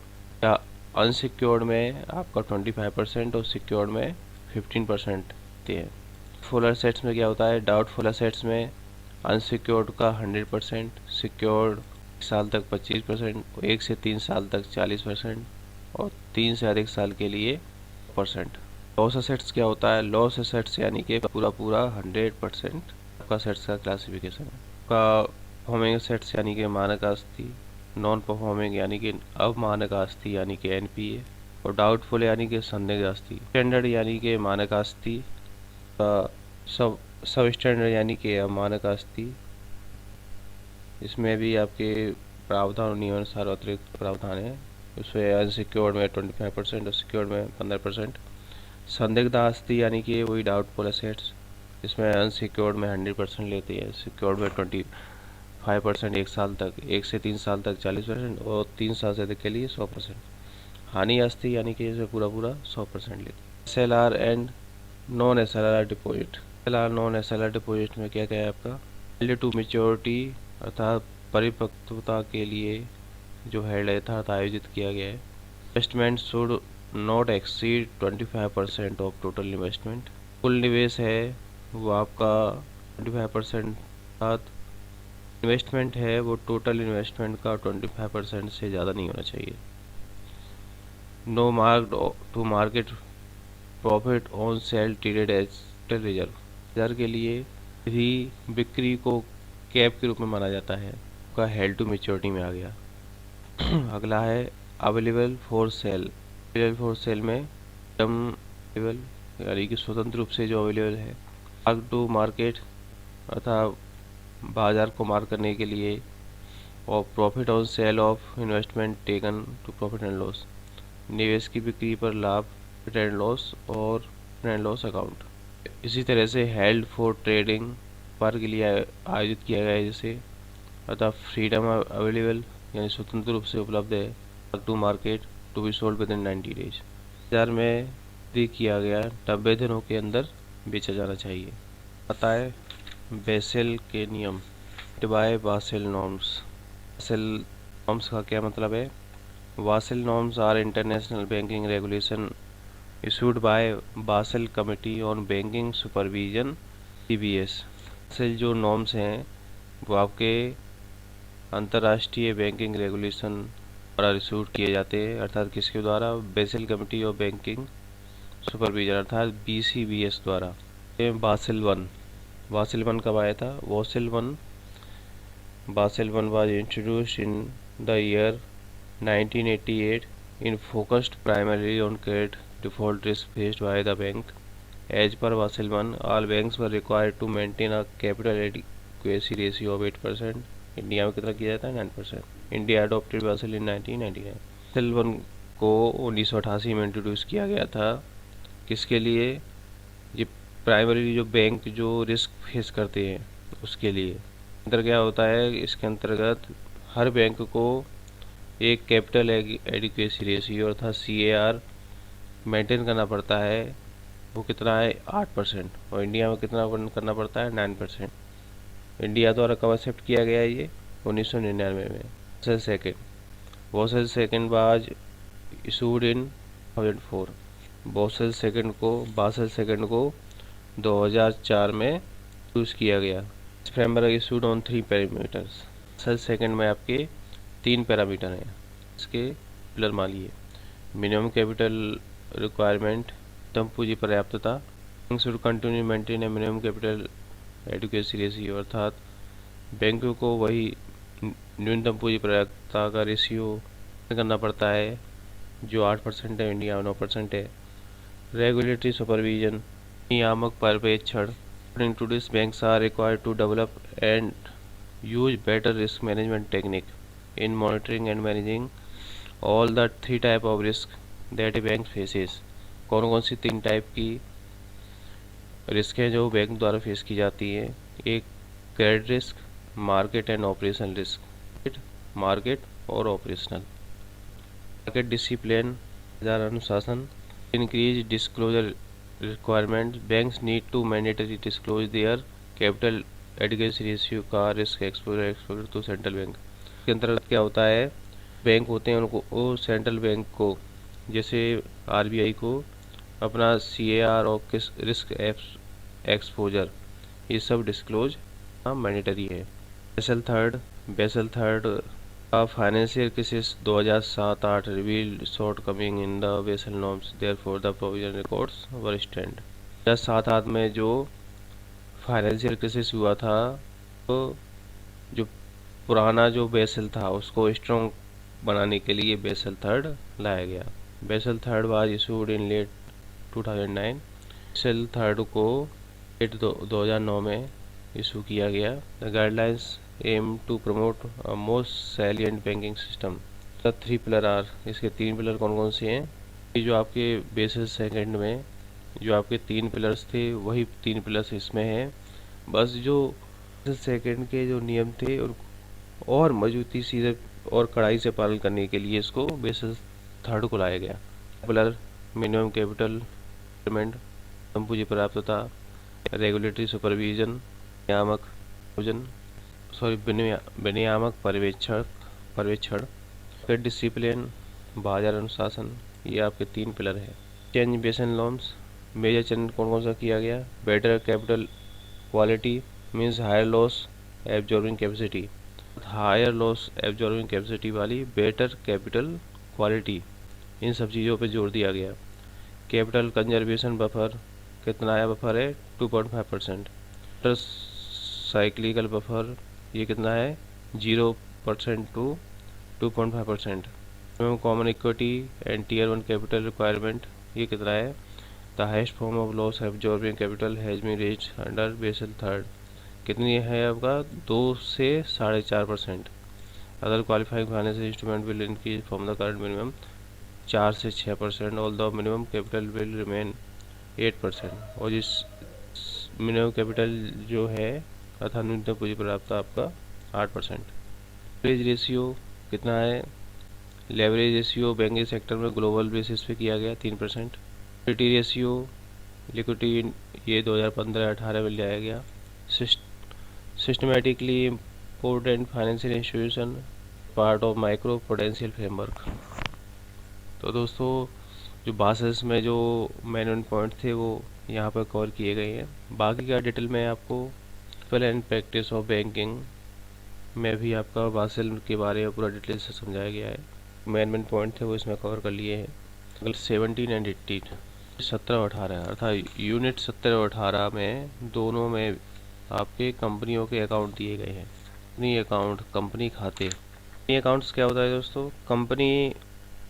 या अनसिक्योर्ड में आपका 25% और सिक्योर्ड में 15% देते हैं। फुल एसेट्स में क्या होता है? डाउटफुल एसेट्स में अनसिक्योर्ड का 100%, सिक्योर्ड साल तक 25%, 1 से 3 साल तक 40%, और 3 से अधिक साल के लिए %। लॉस एसेट्स क्या होता है? लॉस एसेट्स यानी कि पूरा 100% आपका एसेट्स का क्लासिफिकेशन है। का परफॉर्मिंग एसेट्स यानी कि मानक आस्ती, नॉन परफॉर्मिंग यानी कि अमानक आस्ती यानी कि एनपीए, और डाउटफुल यानी कि संदिग्ध आस्ती। स्टैंडर्ड यानी कि मानक आस्ती, सब स्टैंडर्ड यानी कि अमानक आस्ती। इसमें भी आपके प्रावधान और नियमानुसार अतिरिक्त प्रावधान है। उसमें अनसिक्योर्ड में 25% और सिक्योर्ड में 15%। संदिग्ध आस्ती यानी कि वही डाउटफुल एसेट्स, इसमें अनसिक्योर्ड में 100% लेती है, सिक्योर्ड में 25% 1 साल तक, 1 से 3 साल तक 40%, और 3 साल से अधिक के लिए 100%। हानि आस्ती यानी कि इसमें पूरा 100% लेती है। SLR and non SLR deposit. SLR non SLR deposit में क्या क्या है आपका? वैल्यू टू मैच्योरिटी, अर्थात परिपक्वता के लिए जो हेल्ड अर्थात आयोजित किया गया है। Investment should not exceed 25% of total investment. कुल निवेश है वो आपका 25%, अर्थात इन्वेस्टमेंट है वो टोटल इन्वेस्टमेंट का 25% से ज़्यादा नहीं होना चाहिए। No marked to market profit on sale traded as reserve, reserve के लिए भी बिक्री को कैप के रूप में माना जाता है, का हेल्ड टू मेच्योरिटी में आ गया। अगला है available for sale. Available for sale में अवेलेबल यानी कि स्वतंत्र रूप से जो अवेलेबल है। मार्क टू मार्केट, अर्थात बाजार को मार्क करने के लिए, और profit on sale of investment taken to profit and loss, निवेश की बिक्री पर लाभ, प्रॉफिट एंड लॉस और प्रॉफिट एंड लॉस अकाउंट। इसी तरह से हेल्ड फॉर ट्रेडिंग पर के लिए आयोजित किया गया है, जैसे अर्थात फ्रीडम अवेलेबल यानी स्वतंत्र रूप से उपलब्ध है to market to be sold within 90 days. बाजार में दी किया गया 90 दिनों के अंदर बेचा जाना चाहिए। आता है बेसेल के नियम, by Basel norms. Basel norms का क्या मतलब है? Basel norms are international banking regulation issued by Basel Committee on Banking Supervision CBS। Basel जो नॉर्म्स हैं वो आपके अंतर्राष्ट्रीय बैंकिंग रेगुलेशन द्वारा इशूड किए जाते हैं, अर्थात किसके द्वारा? Basel committee of banking supervision अर्थात BCBS द्वारा। बासेल वन कब आया था? Basel one was introduced in the year 1988 in focused primarily on credit default risk faced by the bank. As per Basel I, all banks were required to maintain a capital adequacy ratio of 8%. India में कितना किया जाता है? 9%। India adopted Basel in 1999। Basel I को 1988 में introduce किया गया था। किसके लिए? ये प्राइमरी जो बैंक जो रिस्क फेस करते हैं उसके लिए। अंदर क्या होता है? इसके अंतर्गत हर बैंक को एक कैपिटल एडिक्वेसी रेशियो अर्थात CAR मेंटेन करना पड़ता है। वो कितना है? 8%। और इंडिया में कितना करना पड़ता है? 9%। इंडिया द्वारा कब एक्सेप्ट किया गया है ये? 1999 में। Basel second was issued in 2004। Basel second को 2004 में यूज़ किया गया। Framework issued on 3 parameters. Basel second में आपके 3 पैरामीटर हैं। इसके पिलर मानिए मिनिमम कैपिटल रिक्वायरमेंट, न्यूनतम पूंजी पर्याप्तता। Bank should continue maintain A minimum capital adequacy ratio अर्थात बैंकों को वही न्यूनतम पूंजी पर्याप्तता का रेशियो करना पड़ता है जो 8% है, इंडिया में 9% है। रेगुलेटरी सुपरविजन नियामक पर्यवेक्षण। Introduce banks are required to develop and use better risk management technique in monitoring and managing all the 3 type of risk that a bank faces। कौन कौन सी 3 टाइप की रिस्क हैं जो बैंक द्वारा फेस की जाती हैं? एक credit risk, market and operational risk. Market और ऑपरेशनल। मार्केट डिसिप्लिन बाजार अनुशासन। Increase disclosure requirement. Banks need to mandatory disclose their capital adequacy ratio का risk exposure to central bank. के अंतर्गत क्या होता है? बैंक होते हैं उनको वो सेंट्रल बैंक को जैसे RBI को अपना CAR और किस रिस्क एक्सपोजर ये सब डिस्क्लोज मैंडेटरी है। बेसल थर्ड का financial crisis 2007-8 revealed shortcoming in the Basel norms, therefore the provision records were stand. 2007-8 में जो फाइनेंशियल क्राइसिस हुआ था तो जो पुराना जो बेसल था उसको स्ट्रॉन्ग बनाने के लिए बेसल थर्ड लाया गया। Basel third was issued in late 2009। Basel third को 2009 में इशू किया गया। The guidelines aim to promote a most salient banking system. The 3 pillar are. इसके 3 पिलर कौन कौन से हैं? ये जो आपके बेसल सेकंड में जो आपके 3 पिलर्स थे वही 3 पिलर्स इसमें हैं। बस जो बेसल सेकंड के जो नियम थे उनको और मजबूती सीधे और कड़ाई से पालन करने के लिए इसको बेसल थर्ड को लाया गया। पिलर मिनिमम कैपिटल रिक्वायरमेंट, कम पूंजी पर्याप्तता, रेगुलेटरी सुपरविजन, विनियामक पर्यवेक्षण, डिसिप्लिन, बाजार अनुशासन। ये आपके 3 पिलर है। Change Basel norms. Major change कौन कौन सा किया गया? Better capital quality means higher loss absorbing capacity. Higher loss absorbing capacity वाली बेटर कैपिटल क्वालिटी, इन सब चीज़ों पे जोर दिया गया। कैपिटल कंजर्वेशन बफर कितना है? बफर है 2.5%। साइक्लिकल बफर ये कितना है? 0% to 2.5%। Common equity and tier 1 capital requirement ये कितना है? The highest form of loss absorbing capital has been reached under Basel third. कितनी है आपका? 2 से 4.5%। Other qualifying financial instrument will increase from the current minimum 4 से 6%, all the minimum capital will remain 8%। और जिस मिनिमम कैपिटल जो है अर्थात न्यूनतम पूंजी पर्याप्तता आपका 8%। लेवरेज रेशियो कितना है? लेवरेज रेशियो बैंकिंग सेक्टर में ग्लोबल बेसिस पे किया गया 3%। लिक्विडिटी रेशियो ये 2015-18 में लाया गया। Systematically important financial institution part of micro prudential framework. तो दोस्तों जो बासेस में जो मेन पॉइंट थे वो यहाँ पर कवर किए गए हैं। बाकी का डिटेल में आपको principle and practice of banking में भी आपका बासेल के बारे में पूरा डिटेल से समझाया गया है। मेन पॉइंट थे वो इसमें कवर कर लिए हैं। अगले 17 एंड 18 17 और 18 अर्थात यूनिट 17 और 18 में दोनों में आपके कंपनियों के अकाउंट दिए गए हैं। कंपनी अकाउंट, कंपनी खाते। कंपनी अकाउंट्स क्या होता है दोस्तों? कंपनी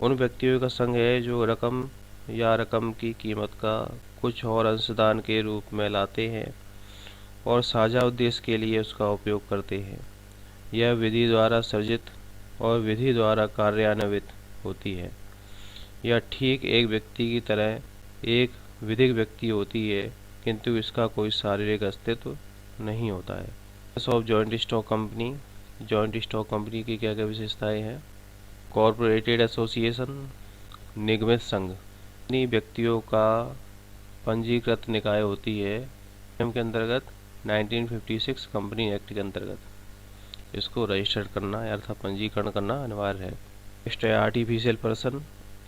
उन व्यक्तियों का संघ है जो रकम या रकम की कीमत का कुछ और अंशदान के रूप में लाते हैं और साझा उद्देश्य के लिए उसका उपयोग करते हैं। यह विधि द्वारा सृजित और विधि द्वारा कार्यान्वित होती है। यह ठीक एक व्यक्ति की तरह एक विधिक व्यक्ति होती है, किंतु इसका कोई शारीरिक अस्तित्व नहीं होता है। Of joint stock company. Joint stock company की क्या क्या विशेषताएं हैं? कॉरपोरेटेड एसोसिएशन, निगमित संघ, व्यक्तियों का पंजीकृत निकाय होती है नियम के अंतर्गत 1956 कंपनी एक्ट के अंतर्गत इसको रजिस्टर करना अर्थात पंजीकरण करना अनिवार्य है। नेक्स्ट है आर्टिफिशियल पर्सन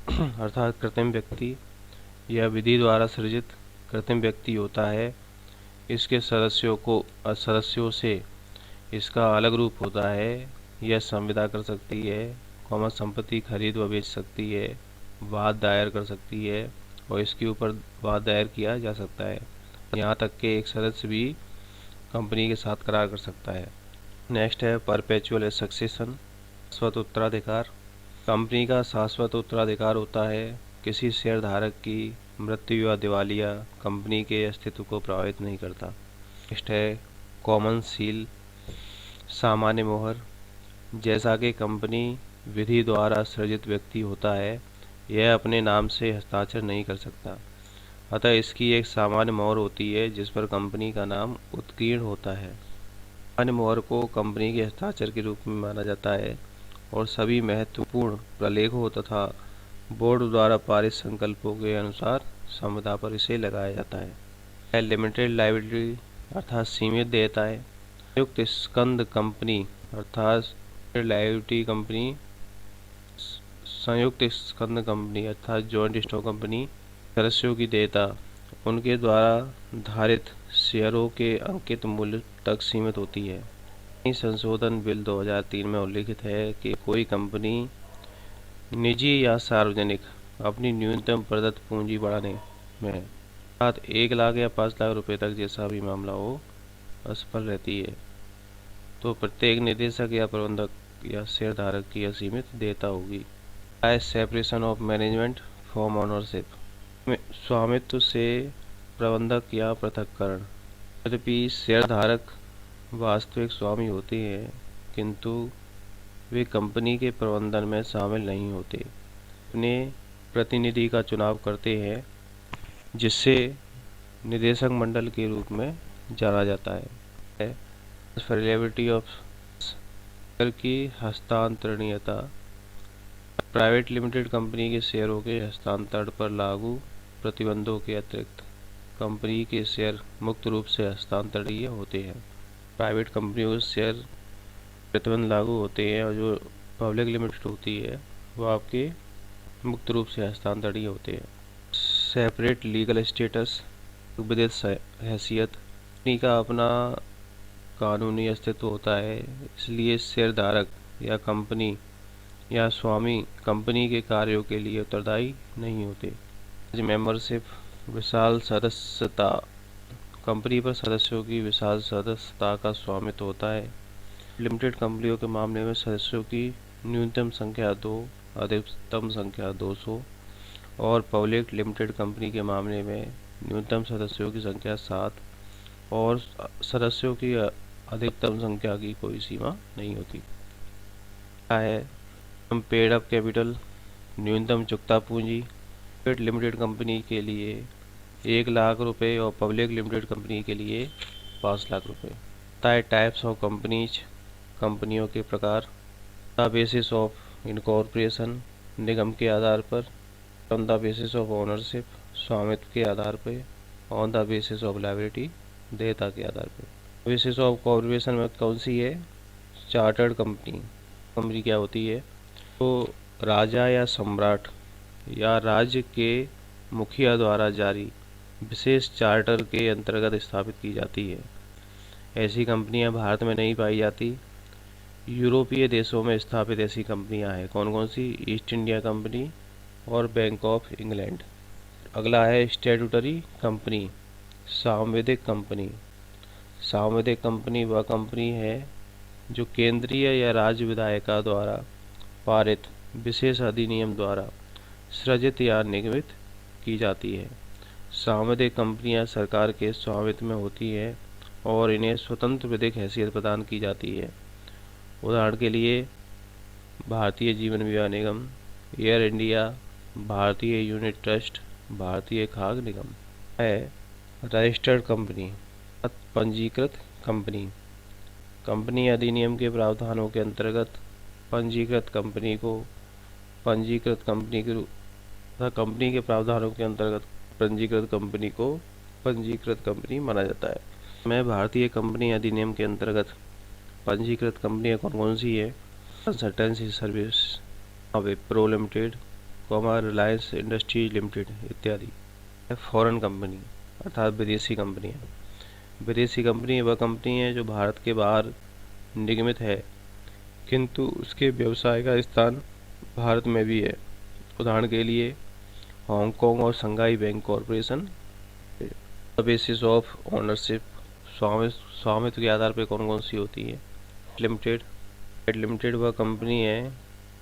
अर्थात कृत्रिम व्यक्ति। यह विधि द्वारा सृजित कृत्रिम व्यक्ति होता है। इसके सदस्यों से इसका अलग रूप होता है। यह संविदा कर सकती है, कॉमन संपत्ति खरीद व बेच सकती है, वाद दायर कर सकती है और इसके ऊपर वाद दायर किया जा सकता है। यहाँ तक कि एक सदस्य भी कंपनी के साथ करार कर सकता है। नेक्स्ट है परपेचुअल सक्सेशन, शाश्वत उत्तराधिकार। कंपनी का शाश्वत उत्तराधिकार होता है। किसी शेयर धारक की मृत्यु या दिवालिया कंपनी के अस्तित्व को प्रभावित नहीं करता। नेक्स्ट है कॉमन सील, सामान्य मोहर। जैसा कि कंपनी विधि द्वारा सृजित व्यक्ति होता है, यह अपने नाम से हस्ताक्षर नहीं कर सकता, अतः इसकी एक सामान्य मोहर होती है जिस पर कंपनी का नाम उत्कीर्ण होता है। सामान्य मोहर को कंपनी के हस्ताक्षर के रूप में माना जाता है और सभी महत्वपूर्ण प्रलेखों तथा बोर्ड द्वारा पारित संकल्पों के अनुसार संविदा पर इसे लगाया जाता है। लिमिटेड लायबिलिटी अर्थात सीमित देयताएं। संयुक्त स्कंद कंपनी अर्थात लायबिलिटी कंपनी, संयुक्त स्कंद कंपनी अर्थात जॉइंट स्टॉक कंपनी सदस्यों की देयता उनके द्वारा धारित शेयरों के अंकित मूल्य तक सीमित होती है। संशोधन बिल 2003 में उल्लिखित है कि कोई कंपनी निजी या सार्वजनिक अपनी न्यूनतम प्रदत्त पूंजी बढ़ाने में अर्थात 1 लाख या 5 लाख रुपए तक जैसा भी मामला हो असफल रहती है, तो प्रत्येक निदेशक या प्रबंधक या शेयर धारक की असीमित देयता होगी। Separation of management from ownership, स्वामित्व से प्रबंधक या पृथक्करण। यद्यपि शेयर धारक वास्तविक स्वामी होते हैं, किंतु वे कंपनी के प्रबंधन में शामिल नहीं होते। अपने प्रतिनिधि का चुनाव करते हैं जिससे निदेशक मंडल के रूप में जाना जाता है। फैलिबिलिटी ऑफ शेयर की हस्तांतरणीयता, प्राइवेट लिमिटेड कंपनी के शेयरों के हस्तांतरण पर लागू प्रतिबंधों के अतिरिक्त कंपनी के शेयर मुक्त रूप से हस्तांतरणीय होते हैं। प्राइवेट कंपनियों के शेयर प्रतिबंध लागू होते हैं और जो पब्लिक लिमिटेड होती है वो आपके मुक्त रूप से हस्तांतरणीय होते हैं। सेपरेट लीगल स्टेटस, विधिक हैसियत। कंपनी का अपना कानूनी अस्तित्व होता है, इसलिए शेयरधारक या कंपनी या स्वामी कंपनी के कार्यों के लिए उत्तरदायी नहीं होते। मेंबरशिप, विशाल सदस्यता। कंपनी पर सदस्यों की विशाल सदस्यता का स्वामित्व होता है। लिमिटेड कंपनियों के मामले में सदस्यों की न्यूनतम संख्या 2, अधिकतम संख्या 200 और पब्लिक लिमिटेड कंपनी के मामले में न्यूनतम सदस्यों की संख्या 7 और सदस्यों की अधिकतम संख्या की कोई सीमा नहीं होती है। पेड अप कैपिटल, न्यूनतम चुकता पूंजी। प्राइवेट लिमिटेड कंपनी के लिए 1 लाख रुपए और पब्लिक लिमिटेड कंपनी के लिए 5 लाख रुपए। टाइप्स ऑफ कंपनीज, कंपनियों के प्रकार। द बेसिस ऑफ इनकॉर्पोरेशन, निगम के आधार पर। On the basis of ownership, स्वामित्व के आधार पर। On the basis of liability, देयता के आधार पर। बेसिस ऑफ कॉर्पोरेशन में कौन सी है? Chartered company. कंपनी क्या होती है? तो राजा या सम्राट या राज्य के मुखिया द्वारा जारी विशेष चार्टर के अंतर्गत स्थापित की जाती है। ऐसी कंपनियां भारत में नहीं पाई जाती। यूरोपीय देशों में स्थापित ऐसी कंपनियां हैं कौन कौन सी? ईस्ट इंडिया कंपनी और बैंक ऑफ इंग्लैंड। अगला है स्टैट्यूटरी कंपनी, सांविधिक कंपनी। सांविधिक कंपनी वह कंपनी है जो केंद्रीय या राज्य विधायिका द्वारा पारित विशेष अधिनियम द्वारा सृजित या निगमित की जाती है। सांविधिक कंपनियां सरकार के स्वामित्व में होती है और इन्हें स्वतंत्र विधिक हैसियत प्रदान की जाती है। उदाहरण के लिए भारतीय जीवन बीमा निगम, एयर इंडिया, भारतीय यूनिट ट्रस्ट, भारतीय खाद्य निगम। है रजिस्टर्ड कंपनी, पंजीकृत कंपनी। कंपनी अधिनियम के प्रावधानों के अंतर्गत पंजीकृत कंपनी को पंजीकृत कंपनी के रूप तथा कंपनी के प्रावधानों के अंतर्गत पंजीकृत कंपनी को पंजीकृत कंपनी माना जाता है। मैं भारतीय कंपनी अधिनियम के अंतर्गत पंजीकृत कंपनियां कौन कौन सी है? Consultancy service, Wipro limited, Reliance industries limited इत्यादि। फॉरेन कंपनी अर्थात विदेशी कंपनियां। विदेशी कंपनी वह कंपनी है जो भारत के बाहर निगमित है किंतु उसके व्यवसाय का स्थान भारत में भी है। उदाहरण के लिए हांगकांग और Shanghai bank corporation. Basis of ownership, स्वामित्व के आधार पर कौन कौन सी होती है? लिमिटेड। लिमिटेड वह कंपनी है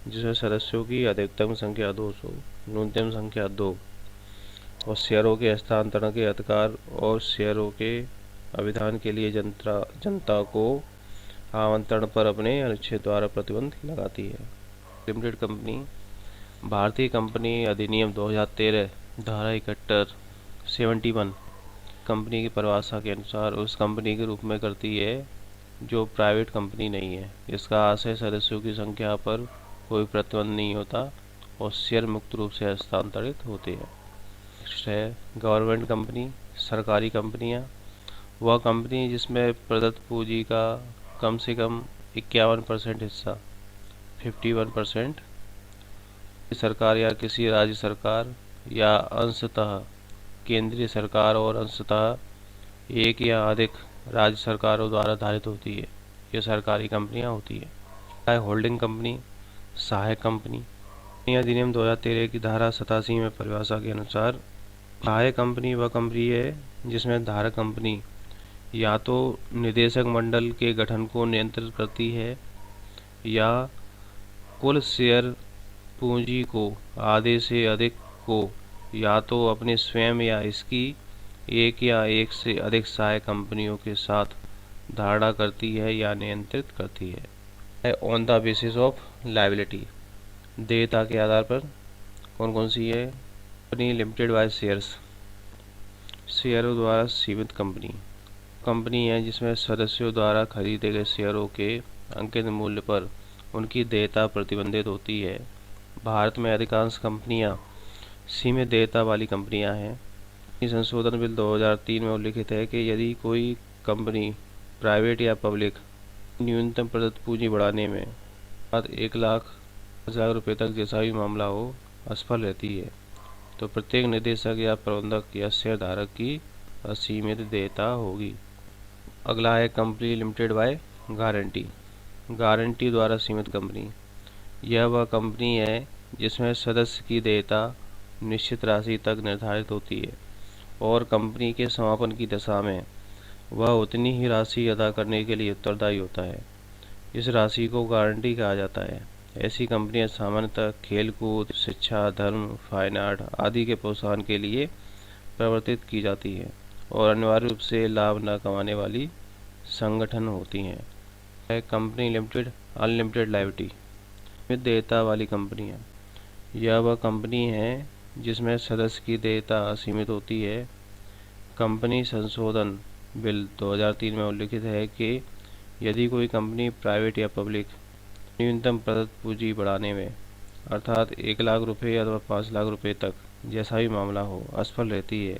जिसमें सदस्यों की अधिकतम संख्या 200, न्यूनतम संख्या 2 और शेयरों के हस्तांतरण के अधिकार और शेयरों के अभिधान के लिए जनता को आमंत्रण पर अपने अनुच्छेद द्वारा प्रतिबंध लगाती है। लिमिटेड कंपनी भारतीय कंपनी अधिनियम 2013 धारा 71 कंपनी की परिभाषा के अनुसार उस कंपनी के रूप में करती है जो प्राइवेट कंपनी नहीं है। इसका आशय सदस्यों की संख्या पर कोई प्रतिबंध नहीं होता और शेयर मुक्त रूप से हस्तांतरित होते हैं। नेक्स्ट है गवर्नमेंट कंपनी, सरकारी कंपनियां। वह कंपनी जिसमें प्रदत्त पूंजी का कम से कम 51% हिस्सा 51% सरकार या किसी राज्य सरकार या अंशतः केंद्रीय सरकार और अंशतः एक या अधिक राज्य सरकारों द्वारा धारित होती है। ये सरकारी कंपनियां होती है। होल्डिंग कंपनी, सहायक कंपनी। अधिनियम 2013 की धारा 87 में परिभाषा के अनुसार सहायक कंपनी वह कंपनी है जिसमें धारक कंपनी या तो निदेशक मंडल के गठन को नियंत्रित करती है या कुल शेयर पूंजी को आधे से अधिक को या तो अपने स्वयं या इसकी एक या एक से अधिक सहायक कंपनियों के साथ धारणा करती है या नियंत्रित करती है। On the basis of liability, देयता के आधार पर कौन कौन सी है? कंपनी लिमिटेड बाय शेयर्स, शेयरों द्वारा सीमित कंपनी है जिसमें सदस्यों द्वारा खरीदे गए शेयरों के अंकित मूल्य पर उनकी देयता प्रतिबंधित होती है। भारत में अधिकांश कंपनियां सीमित देयता वाली कंपनियां हैं। संशोधन बिल 2003 में उल्लिखित है कि यदि कोई कंपनी प्राइवेट या पब्लिक न्यूनतम प्रदत्त पूंजी बढ़ाने में 1,50,000 रुपये तक जैसा भी मामला हो असफल रहती है तो प्रत्येक निदेशक या प्रबंधक या शेयर धारक की असीमित देयता होगी। अगला है कंपनी लिमिटेड बाय गारंटी द्वारा सीमित कंपनी। यह वह कंपनी है जिसमें सदस्य की देयता निश्चित राशि तक निर्धारित होती है और कंपनी के समापन की दशा में वह उतनी ही राशि अदा करने के लिए उत्तरदायी होता है। इस राशि को गारंटी कहा जाता है। ऐसी कंपनियां सामान्यतः खेलकूद, शिक्षा, धर्म, फाइन आर्ट आदि के प्रोत्साहन के लिए प्रवर्तित की जाती है और अनिवार्य रूप से लाभ न कमाने वाली संगठन होती हैं। कंपनी लिमिटेड अनलिमिटेड लायबिलिटी, देयता वाली कंपनियां। यह वह कंपनी है जिसमें सदस्य की देयता असीमित होती है। कंपनी संशोधन बिल 2003 में उल्लिखित है कि यदि कोई कंपनी प्राइवेट या पब्लिक न्यूनतम प्रदत्त पूंजी बढ़ाने में अर्थात 1,00,000 रुपये अथवा 5,00,000 रुपये तक जैसा भी मामला हो असफल रहती है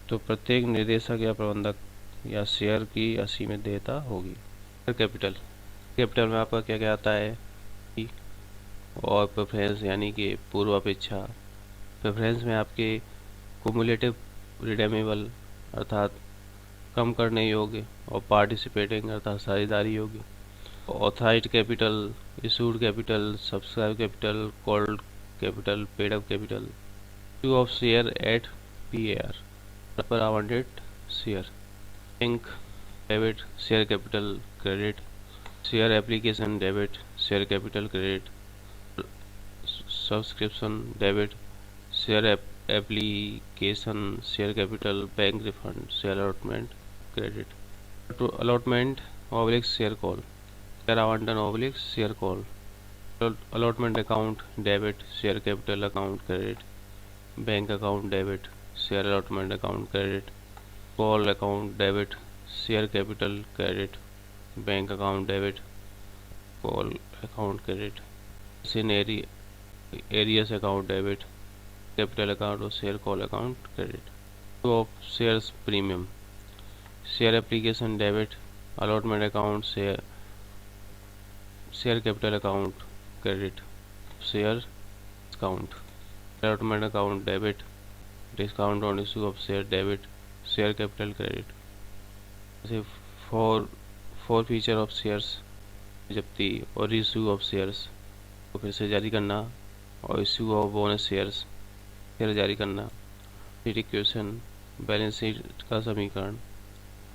तो प्रत्येक निदेशक या प्रबंधक या शेयर की असीमित देयता होगी। कैपिटल में आपका क्या क्या आता है? और प्रेफरेंस यानी कि पूर्व अपेक्षा, प्रेफरेंस में आपके कुमुलेटिव रिडेमेबल अर्थात कम करने योग्य और पार्टिसिपेटिंग अर्थात साझेदारी योग्य, authorised capital, issued capital, subscribe capital, called capital, paid up capital, issue of share at PAR पर आवंटित share, bank debit share capital credit, share application debit share capital credit, subscription debit share application share capital, bank refund share allotment credit, allotment oblique share call, share आवंटन oblique share call, allotment account debit share capital account credit, bank account debit share allotment account credit, call account debit share capital credit, bank account debit call account credit, in arrears account debit capital account और share call account credit, of shares premium, share application debit allotment account share capital account credit, share discount allotment account debit discount on issue of share debit share capital credit. जैसे forfeiture of shares जब्ती और issue of shares को फिर से जारी करना और issue of bonus shares share जारी करना, शीट इक्वेशन बैलेंस शीट का समीकरण,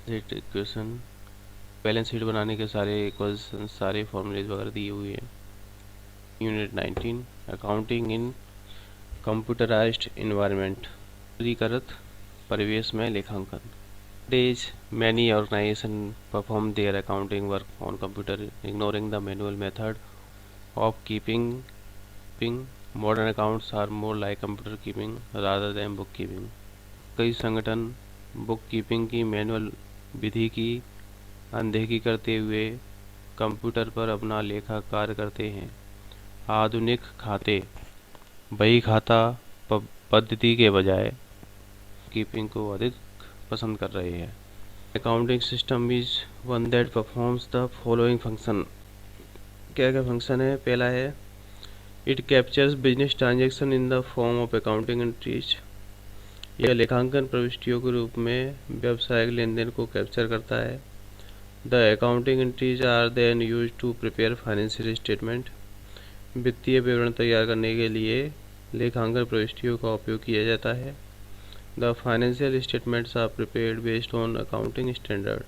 शीट इक्वेशन बैलेंस शीट बनाने के सारे इक्वेशन सारे फॉर्मूलेज वगैरह दिए हुए हैं। यूनिट 19 अकाउंटिंग इन कंप्यूटराइज्ड इन्वायरमेंट, अधिकृत परिवेश में लेखांकन। Nowadays, many organizations perform their accounting work on computer, ignoring the manual method of keeping. Modern accounts are more like computer keeping rather than bookkeeping. कई संगठन बुक कीपिंग की manual विधि की अनदेखी करते हुए कंप्यूटर पर अपना लेखा कार्य करते हैं। आधुनिक खाते बही खाता पद्धति के बजाय कीपिंग को अधिक पसंद कर रहे हैं। Accounting system is one that performs the following function. क्या क्या फंक्शन है? पहला है it captures business transaction in the form of accounting entries. यह लेखांकन प्रविष्टियों के रूप में व्यावसायिक लेन देन को कैप्चर करता है। The accounting entries are then use to prepare financial statement. वित्तीय विवरण तैयार करने के लिए लेखांकन प्रविष्टियों का उपयोग किया जाता है। The financial statements are prepared based on accounting standard.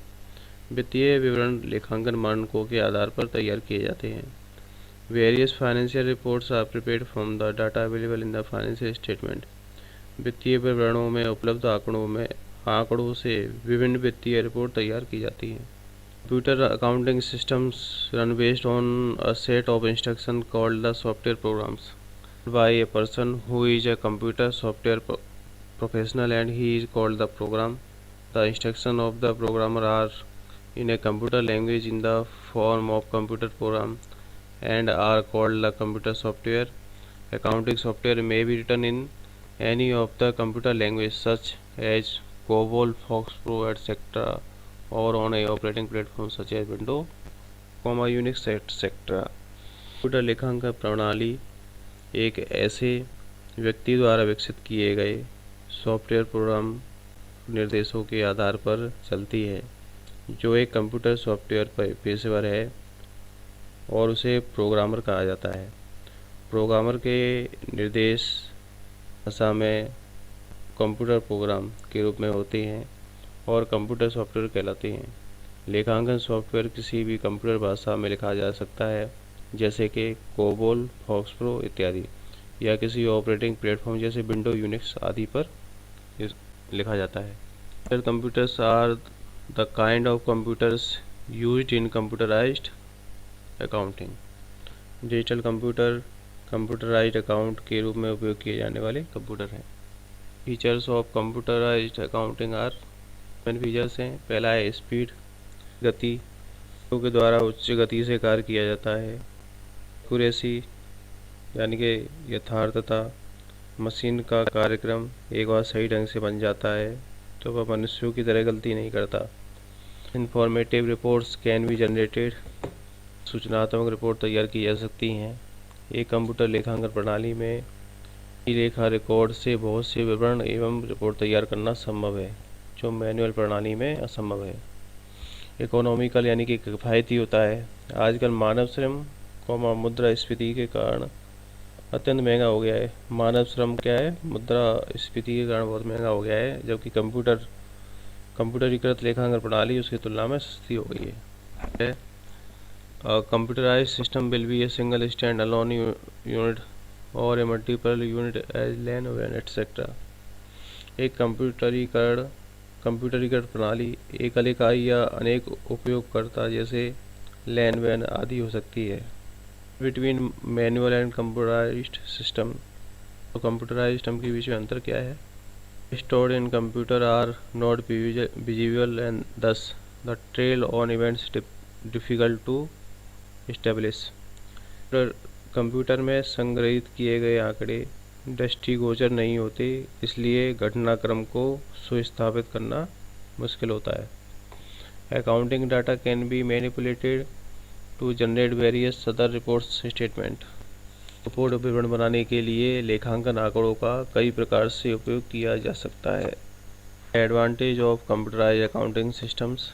वित्तीय विवरण लेखांकन मानकों के आधार पर तैयार किए जाते हैं। Various financial reports are prepared from the data available in the financial statement. वित्तीय विवरणों में उपलब्ध आंकड़ों से विभिन्न वित्तीय रिपोर्ट तैयार की जाती हैं। Computer accounting systems run based on a set of instruction called the software programs by a person who is a computer software professional and he is called the program. The instruction of the programmer are in a computer language in the form of computer program and are called the computer software. Accounting software may be written in any of the computer language such as COBOL, FoxPro, etc. or on a operating platform such as Windows, Unix, etc. Computer लेखांकन प्रणाली एक ऐसे व्यक्ति द्वारा विकसित किए गए software program निर्देशों के आधार पर चलती है जो एक कंप्यूटर सॉफ्टवेयर पेशेवर है और उसे प्रोग्रामर कहा जाता है। प्रोग्रामर के निर्देश भाषा में कंप्यूटर प्रोग्राम के रूप में होते हैं और कंप्यूटर सॉफ्टवेयर कहलाते हैं। लेखांकन सॉफ्टवेयर किसी भी कंप्यूटर भाषा में लिखा जा सकता है जैसे कि कोबोल, फॉक्सप्रो इत्यादि, या किसी ऑपरेटिंग प्लेटफॉर्म जैसे विंडो, यूनिक्स आदि पर लिखा जाता है। Computers are the kind of computers used in computerized accounting. Digital computer computerized account के रूप में उपयोग किए जाने वाले कंप्यूटर हैं। Features of computerised accounting are, main features हैं। पहला है स्पीड, गति के द्वारा उच्च गति से कार्य किया जाता है। एक्यूरेसी यानी कि यथार्थता, मशीन का कार्यक्रम एक बार सही ढंग से बन जाता है तो वह मनुष्यों की तरह गलती नहीं करता। Informative reports can be generated, सूचनात्मक रिपोर्ट तैयार की जा सकती हैं। एक कंप्यूटर लेखांकन प्रणाली में लेखा रिकॉर्ड से बहुत से विवरण एवं रिपोर्ट तैयार करना संभव है, जो मैनुअल प्रणाली में असंभव है। इकोनॉमिकल यानी कि किफ़ायती होता है। आजकल मानव श्रम मुद्रास्फीति के कारण अत्यंत महंगा हो गया है। मानव श्रम क्या है, मुद्रास्फीति के कारण बहुत महंगा हो गया है, जबकि कंप्यूटरीकृत लेखांकन प्रणाली उसकी तुलना में सस्ती हो गई है। Computerised system will be a single stand alone unit और ए मल्टीपल यूनिट एज लैन वैन एटसेट्रा। एक कंप्यूटरीकृत प्रणाली एकल इकाई या अनेक उपयोगकर्ता जैसे लैन वैन आदि हो सकती है। Between manual and computerised system, तो कंप्यूटराइज्ड सिस्टम के बीच में अंतर क्या है? Stored in computer are not visible and thus the trail on events difficult to establish. Computer में संग्रहित किए गए आंकड़े दृष्टिगोचर नहीं होते, इसलिए घटनाक्रम को सुस्थापित करना मुश्किल होता है। Accounting data can be manipulated to generate various other reports statement. Report विवरण बनाने के लिए लेखांकन आंकड़ों का कई प्रकार से उपयोग किया जा सकता है। Advantage of computerised accounting systems.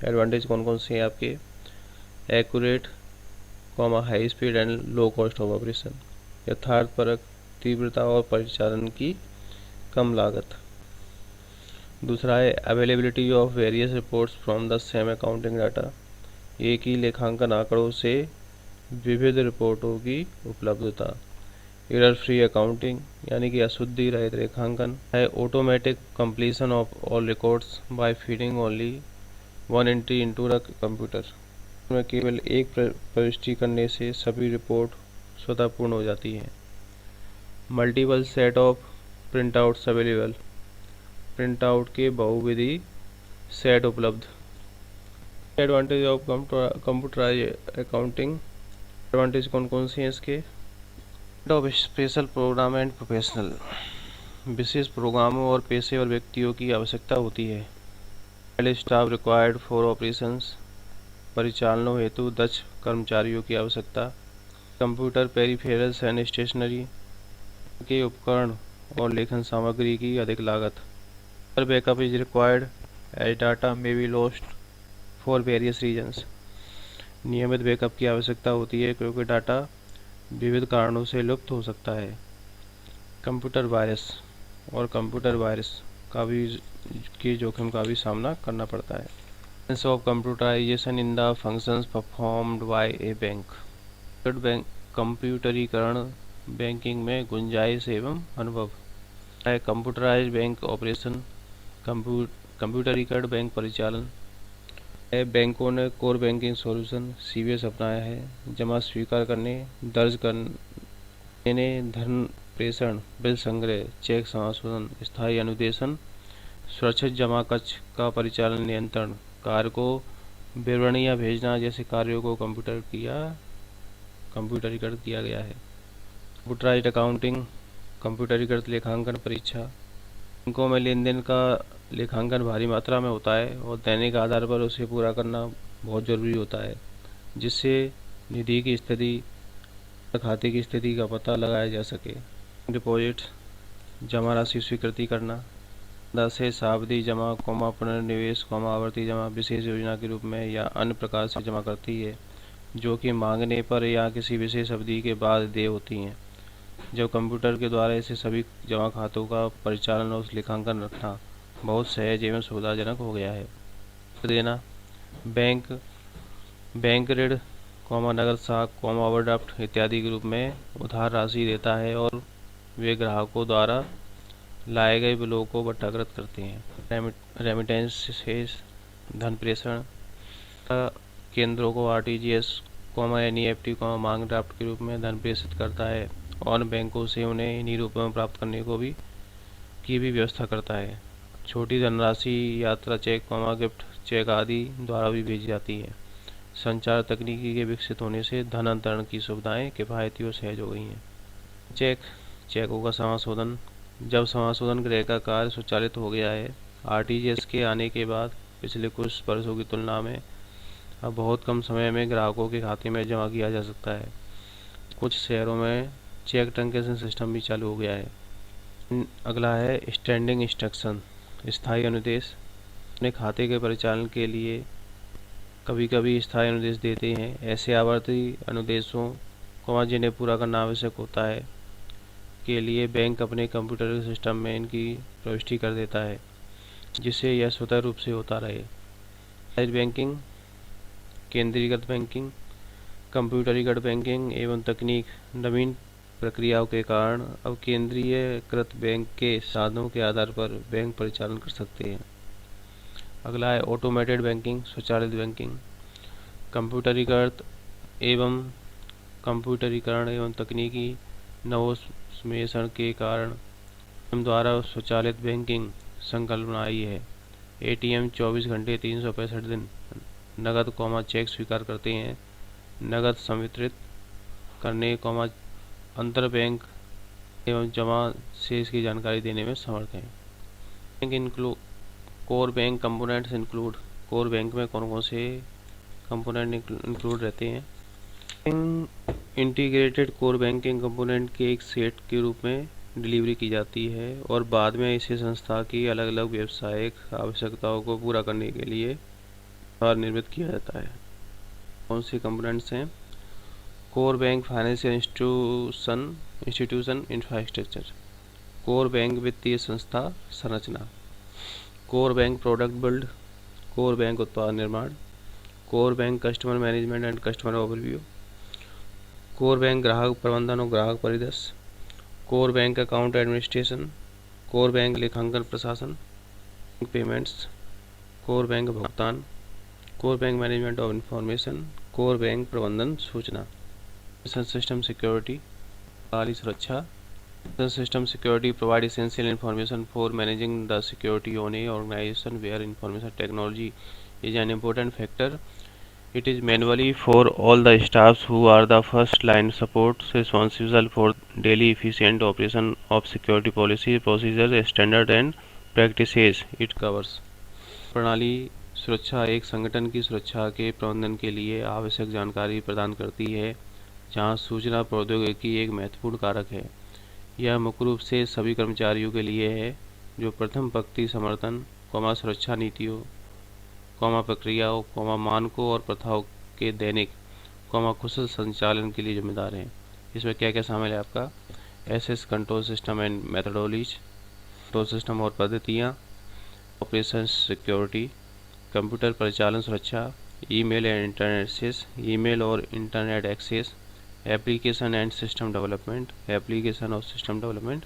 Advantage कौन कौन से हैं आपके? Accurate, high speed and low cost of operation. यथार्थपरक, तीव्रता और परिचालन की कम लागत। दूसरा है availability of various reports from the same accounting data. एक ही लेखांकन आंकड़ों से विविध रिपोर्टों की उपलब्धता। एरर फ्री अकाउंटिंग यानी कि अशुद्धि रहित लेखांकन है। Automatic completion of all records by feeding only one entry into the computer. में केवल एक प्रविष्टि करने से सभी रिपोर्ट स्वतः पूर्ण हो जाती हैं। Multiple set of printouts available. Printout के बहुविधि सेट उपलब्ध। Advantage of computerised accounting. Advantage कौन कौन से हैं इसके? Of special program and professional. विशेष प्रोग्रामों और पेशेवर व्यक्तियों की आवश्यकता होती है। Staff required for operations. परिचालनों हेतु दक्ष कर्मचारियों की आवश्यकता। कंप्यूटर पेरिफेरल्स एंड स्टेशनरी के उपकरण और लेखन सामग्री की अधिक लागत। Backup is required as data may be lost for various reasons. नियमित बैकअप की आवश्यकता होती है क्योंकि डाटा विविध कारणों से लुप्त हो सकता है। कंप्यूटर वायरस का भी के जोखिम का भी सामना करना पड़ता है। Of computerisation in the functions performed by a bank. कंप्यूटरीकरण बैंकिंग में गुंजाइश एवं अनुभव है। Computerised bank operation. कंप्यूटरीकृत बैंक परिचालन है। बैंकों ने कोर बैंकिंग सॉल्यूशन CBS अपनाया है। जमा स्वीकार करने, दर्ज करने, धन प्रेषण, बिल संग्रह, चेक समाशोधन, स्थायी अनुदेशन, सुरक्षित जमा कक्ष का परिचालन नियंत्रण, कार्य को विवरणियाँ भेजना जैसे कार्यों को कंप्यूटरीकृत किया गया है। Computerised accounting. कंप्यूटरीकृत लेखांकन परीक्षा। बैंकों में लेन देन का लेखांकन भारी मात्रा में होता है और दैनिक आधार पर उसे पूरा करना बहुत जरूरी होता है, जिससे निधि की स्थिति, खाते की स्थिति का पता लगाया जा सके। डिपॉजिट, जमा राशि स्वीकृति करना। से सावधि जमा, पुनर्निवेश, आवर्ती जमा विशेष योजना के रूप में या अन्य प्रकार से जमा करती है, जो कि मांगने पर या किसी विशेष अवधि के बाद देय होती हैं। जब कंप्यूटर के द्वारा ऐसे सभी जमा खातों का परिचालन और लेखांकन रखना बहुत सहज एवं सुविधाजनक हो गया है। देना, बैंक ऋण, नगद साख, ओवरड्राफ्ट इत्यादि के रूप में उधार राशि देता है और वे ग्राहकों द्वारा लाए गए बिलों को बट्टाकृत करते हैं। रेमिटेंस से धन प्रेषण, केंद्रों को RTGS, NEFT, मांग ड्राफ्ट के रूप में धन प्रेषित करता है और बैंकों से उन्हें इन्हीं रूपों में प्राप्त करने की भी व्यवस्था करता है। छोटी धनराशि यात्रा चेक, गिफ्ट चेक आदि द्वारा भी भेजी जाती है। संचार तकनीकी के विकसित होने से धन अंतरण की सुविधाएं किफायती और सहज हो गई हैं। चेकों का समाशोधन। जब समाशोधन क्रय का कार्य स्वचालित हो गया है, RTGS के आने के बाद पिछले कुछ वर्षों की तुलना में अब बहुत कम समय में ग्राहकों के खाते में जमा किया जा सकता है। कुछ शहरों में चेक ट्रंकेशन सिस्टम भी चालू हो गया है। अगला है स्टैंडिंग इंस्ट्रक्शन, स्थायी अनुदेश। अपने खाते के परिचालन के लिए कभी कभी स्थायी अनुदेश देते हैं। ऐसे आवर्ती अनुदेशों जिन्हें पूरा करना आवश्यक होता है के लिए बैंक अपने कंप्यूटर सिस्टम में इनकी प्रविष्टि कर देता है, जिससे यह स्वतः रूप से होता रहे। मोबाइल बैंकिंग, केंद्रीकृत बैंकिंग, कंप्यूटरीकृत बैंकिंग एवं तकनीक नवीन प्रक्रियाओं के कारण अब केंद्रीयकृत बैंक के साधनों के आधार पर बैंक परिचालन कर सकते हैं। अगला है ऑटोमेटेड बैंकिंग, स्वचालित बैंकिंग। कंप्यूटरीकरण एवं तकनीकी नवोन्मेषण के कारण द्वारा स्वचालित बैंकिंग संकल्पना आई है। एटीएम 24 घंटे 365 दिन नगद चेक स्वीकार करते हैं। नगद संवितरित करने अंतर बैंक एवं जमा शेष की जानकारी देने में समर्थ हैं। Core bank components include, core bank में कौन कौन से कंपोनेंट इंक्लूड रहते हैं। इंटीग्रेटेड कोर बैंकिंग कंपोनेंट के एक सेट के रूप में डिलीवरी की जाती है और बाद में इसे संस्था की अलग अलग व्यावसायिक आवश्यकताओं को पूरा करने के लिए निर्मित किया जाता है। कौन से कंपोनेंट्स हैं? Core bank financial institution infrastructure, core bank वित्तीय संस्था संरचना, core bank product build, core bank उत्पाद निर्माण, core bank customer management and customer overview, core bank ग्राहक प्रबंधन और ग्राहक परिदृश्य, core bank account administration, core bank लेखांकन प्रशासन, पेमेंट्स, कोर बैंक भुगतान, core bank management of information, core bank प्रबंधन सूचना। सिस्टम सिक्योरिटी, प्रणाली सुरक्षा। System security provide essential information for managing the security on a organization where information technology is an important factor. It is manually for all the staffs who are the first line support responsible for daily efficient operation of security policy, procedures, standard and practices it covers. प्रणाली सुरक्षा एक संगठन की सुरक्षा के प्रबंधन के लिए आवश्यक जानकारी प्रदान करती है, जहां सूचना प्रौद्योगिकी एक महत्वपूर्ण कारक है। यह मुख्य रूप से सभी कर्मचारियों के लिए है जो प्रथम पंक्ति समर्थन, सुरक्षा नीतियों, प्रक्रियाओं, मानकों और प्रथाओं के दैनिक, कुशल संचालन के लिए जिम्मेदार हैं। इसमें क्या क्या शामिल है आपका? Access control system and methodologies, control system और पद्धतियाँ, ऑपरेशन सिक्योरिटी, कंप्यूटर परिचालन सुरक्षा, email and internet access, email और internet access, application and system development, application और system development,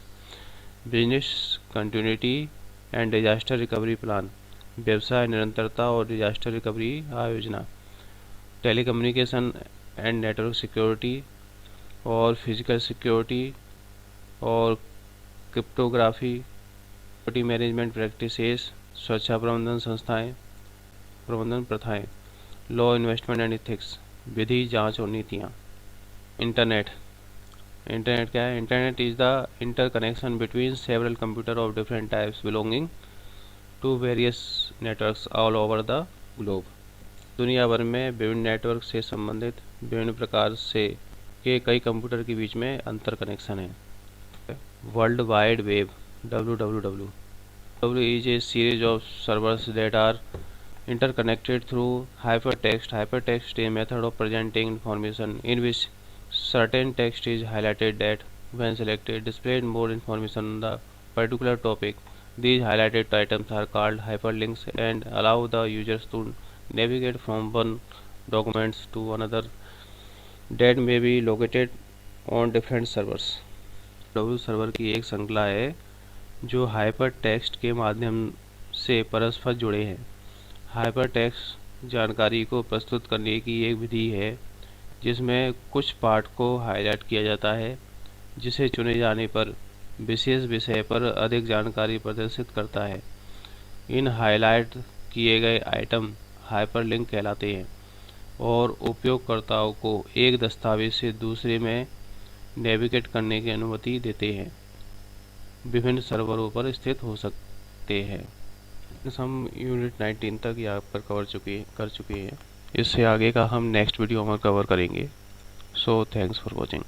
business continuity and disaster recovery plan, व्यवसाय निरंतरता और डिजास्टर रिकवरी आयोजना, टेलीकम्युनिकेशन एंड नेटवर्क सिक्योरिटी और फिजिकल सिक्योरिटी और क्रिप्टोग्राफी, सिक्योरिटी मैनेजमेंट प्रैक्टिसेस, सुरक्षा प्रबंधन प्रथाएं, लॉ इन्वेस्टमेंट एंड इथिक्स, विधि जांच और नीतियाँ। इंटरनेट क्या है? Internet is the interconnection between several computer of different types belonging to various networks all over the globe. दुनिया भर में विभिन्न नेटवर्क से संबंधित विभिन्न प्रकार से के कई कंप्यूटर के बीच में अंतर कनेक्शन है। World wide web WWW is a series of servers that are interconnected through hypertext. Hypertext is a method of presenting information in which certain text is highlighted that, when selected, displayed more information on the particular topic. These highlighted items are called hyperlinks and allow the users to navigate from one document to another that may be located on different servers. W server की एक श्रृंखला है जो hyper text के माध्यम से परस्पर जुड़े हैं। हाइपर टेक्स्ट जानकारी को प्रस्तुत करने की एक विधि है जिसमें कुछ पाठ को हाईलाइट किया जाता है, जिसे चुने जाने पर विशेष विषय पर अधिक जानकारी प्रदर्शित करता है। इन हाईलाइट किए गए आइटम हाइपरलिंक कहलाते हैं और उपयोगकर्ताओं को एक दस्तावेज से दूसरे में नेविगेट करने की अनुमति देते हैं। विभिन्न सर्वरों पर स्थित हो सकते हैं। हम यूनिट 19 तक यहाँ पर कर चुके हैं। इससे आगे का हम नेक्स्ट वीडियो में कवर करेंगे। So thanks for watching.